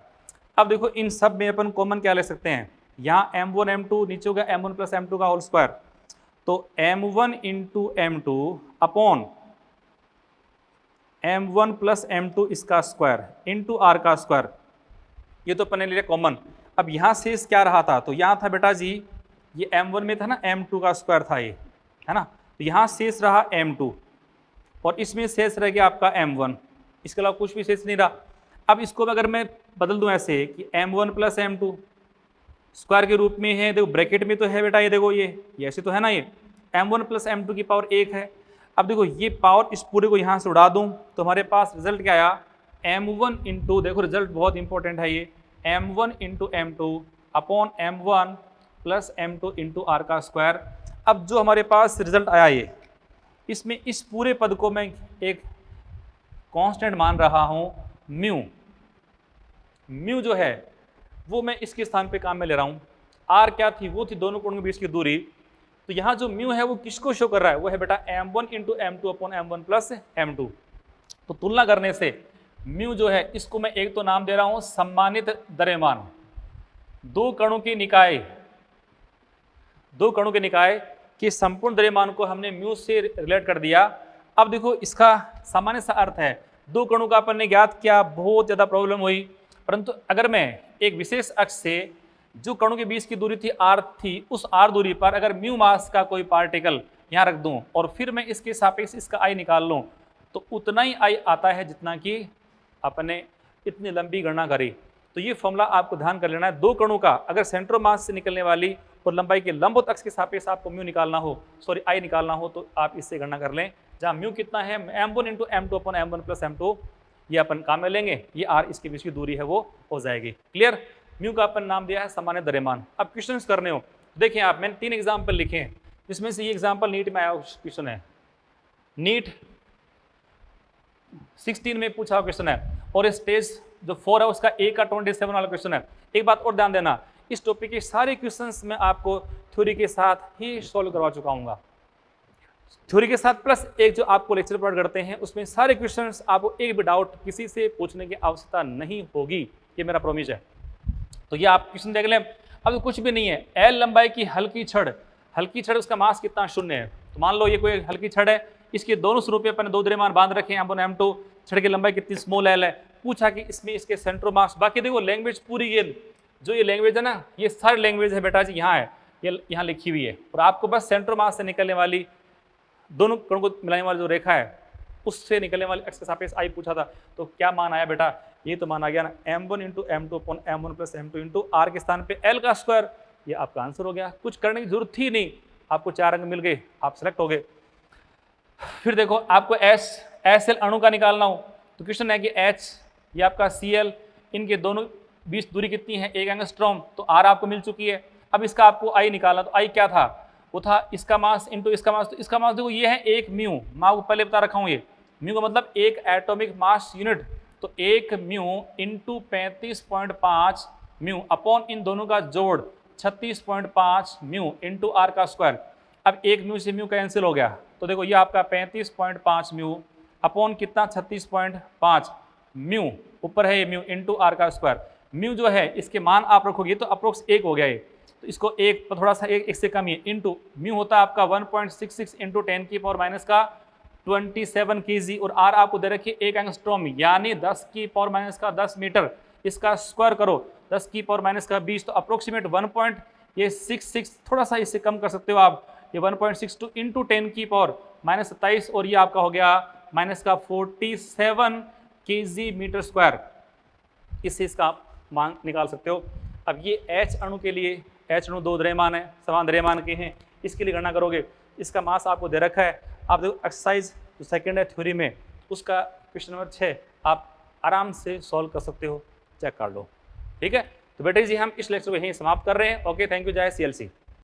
अब देखो इन सब में अपन कॉमन क्या ले सकते हैं, यहाँ m1 m2 नीचे हो गया m1 प्लस m2 का होल स्क्वायर, तो m1 into m2 upon m1 plus m2 इसका स्क्वायर इंटू r का स्क्वायर, ये तो अपन ने लिया कॉमन। अब यहाँ शेष क्या रहा था, तो यहाँ था बेटा जी ये m1 में था ना m2 का स्क्वायर था ये, है ना, तो यहाँ शेष रहा m2 और इसमें शेष रह गया आपका m1, इसके अलावा कुछ भी शेष नहीं रहा। अब इसको अगर मैं बदल दूं ऐसे कि m1 प्लस m2 स्क्वायर के रूप में है, देखो ब्रैकेट में तो है बेटा, ये देखो ये ऐसे तो है ना, ये m1 प्लस m2 की पावर 1 है। अब देखो ये पावर इस पूरे को यहाँ से उड़ा दूं तो हमारे पास रिजल्ट क्या आया, m1 इंटू, देखो रिजल्ट बहुत इंपॉर्टेंट है ये, m1 into m2 upon m1 plus m2 into r का स्क्वायर। अब जो हमारे पास रिजल्ट आया ये, इसमें इस पूरे पद को मैं एक कांस्टेंट मान रहा हूं म्यू, म्यू जो है वो मैं इसके स्थान पे काम में ले रहा हूं। आर क्या थी, वो थी दोनों कोणों के बीच की दूरी, तो यहाँ जो म्यू है वो किसको शो कर रहा है, वो है बेटा m1 into m2 upon m1 plus m2। तो तुलना करने से म्यू जो है इसको मैं एक तो नाम दे रहा हूं सम्मानित द्रव्यमान, दो कणों के निकाय, दो कणों के निकाय के संपूर्ण द्रव्यमान को हमने म्यू से रिलेट कर दिया। अब देखो इसका सामान्य सा अर्थ है, दो कणों का अपन ने ज्ञात किया, बहुत ज़्यादा प्रॉब्लम हुई, परंतु अगर मैं एक विशेष अक्ष से जो कणों के बीच की दूरी थी r थी, उस r दूरी पर अगर म्यू मास का कोई पार्टिकल यहाँ रख दूँ और फिर मैं इसके सापेक्ष इसका आई निकाल लूँ तो उतना ही आई आता है जितना कि अपने इतनी लंबी गणना करी। तो ये फॉर्मूला आपको ध्यान कर लेना है, दो कणों का अगर सेंट्रो मास से निकलने वाली और लंबाई के लंबवत अक्ष के सापेक्ष आपको म्यू निकालना हो, सॉरी आई निकालना हो, तो आप इससे गणना कर लें, जहाँ म्यू कितना है m1 into m2 upon m1 plus m2, ये अपन काम में लेंगे, ये r इसके बीच की दूरी है वो हो जाएगी। क्लियर। म्यू का अपन नाम दिया है सामान्य द्रव्यमान। अब क्वेश्चन करने हो देखिए आप, मैंने 3 एग्जाम्पल लिखे हैं, जिसमें से ये एग्जाम्पल नीट में आया क्वेश्चन है, नीट 16 में पूछा हुआ क्वेश्चन है, और स्टेज जो 4 है उसका A का 27 वाला क्वेश्चन है। एक बात और ध्यान देना, इस टॉपिक के सारे क्वेश्चंस मैं आपको थ्योरी के साथ ही सॉल्व करवा चुका हूँ, थ्योरी के साथ प्लस एक जो आपको लेक्चर प्रोवाइड करते हैं उसमें सारे क्वेश्चंस आपको एक भी डाउट किसी से पूछने की आवश्यकता नहीं होगी, ये मेरा प्रॉमिस है। तो ये आप क्वेश्चन देख लें। अब कुछ भी नहीं है, एल लंबाई की हल्की छड़ उसका मास कितना 0 है, तो मान लो ये कोई हल्की छड़ है, इसके दोनों स्वरूप अपन ने दो द्रव्यमान बांध रखे हैं m1 m2, छड़ की लंबाई कितनी स्मॉल एल है, पूछा कि इसमें इसके सेंट्रो मास, बाकी देखो लैंग्वेज पूरी, ये जो ये लैंग्वेज है ना, ये सारी लैंग्वेज है बेटा जी, यहाँ है, ये यहाँ लिखी हुई है, और आपको बस सेंट्रो मास से निकलने वाली दोनों कणों को मिलाने वाली जो रेखा है उससे निकलने वाली अक्ष के सापेक्ष आई पूछा था, तो क्या मान आया बेटा ये तो माना गया ना m1 into m2 upon m1 plus m2 into r के स्थान पे l का स्क्वायर, ये आपका आंसर हो गया। कुछ करने की जरूरत ही नहीं, आपको 4 अंक मिल गए, आप सेलेक्ट हो गए। फिर देखो आपको SL अणु का निकालना हो तो क्वेश्चन है कि H ये आपका Cl, इनके दोनों बीच दूरी कितनी है 1 एंगस्ट्रॉम, तो R आपको मिल चुकी है। अब इसका आपको I निकालना, तो I क्या था, वो था इसका मास इंटू इसका मास, तो इसका मास देखो ये है 1 म्यू, मैं आपको पहले बता रखा हूँ, ये म्यू का मतलब एक एटॉमिक मास यूनिट, तो 1 म्यू इंटू 35.5 म्यू अपॉन इन दोनों का जोड़ 36.5 म्यू इंटू आर का स्क्वायर। अब 1 म्यू से म्यू कैंसिल हो गया, तो देखो ये आपका 35.5 म्यू अपॉन कितना 36.5 म्यू, ऊपर है ये म्यू इंटू आर का स्क्वायर। म्यू जो है इसके मान आप रखोगे तो अप्रोक्स 1 हो गया ये, तो इसको 1 पर थोड़ा सा एक से कम ही इंटू म्यू होता है आपका 1.66 इंटू 10 की पावर माइनस का 27 kg, और आर आपको दे रखी 1 एंगस्ट्रॉम यानी 10 की पावर माइनस का 10 मीटर, इसका स्क्वायर करो 10 की पावर माइनस का 20, तो अप्रोक्सीमेट 1.66, थोड़ा सा इससे कम कर सकते हो आप, ये 1.62 इंटू 10 की पावर माइनस 27, और ये आपका हो गया माइनस का 47 kg मीटर स्क्वायर, इससे इसका आप मान निकाल सकते हो। अब ये H अणु के लिए, H अणु 2 द्रव्यमान है, समान द्रव्यमान के हैं, इसके लिए गणना करोगे, इसका मास आपको दे रखा है, आप देखो एक्सरसाइज जो सेकंड है थ्योरी में, उसका क्वेश्चन नंबर 6 आप आराम से सॉल्व कर सकते हो, चेक कर लो। ठीक है, तो बेटे जी हम इस लेक्चर को यहीं समाप्त कर रहे हैं। ओके, थैंक यू, जय CLC।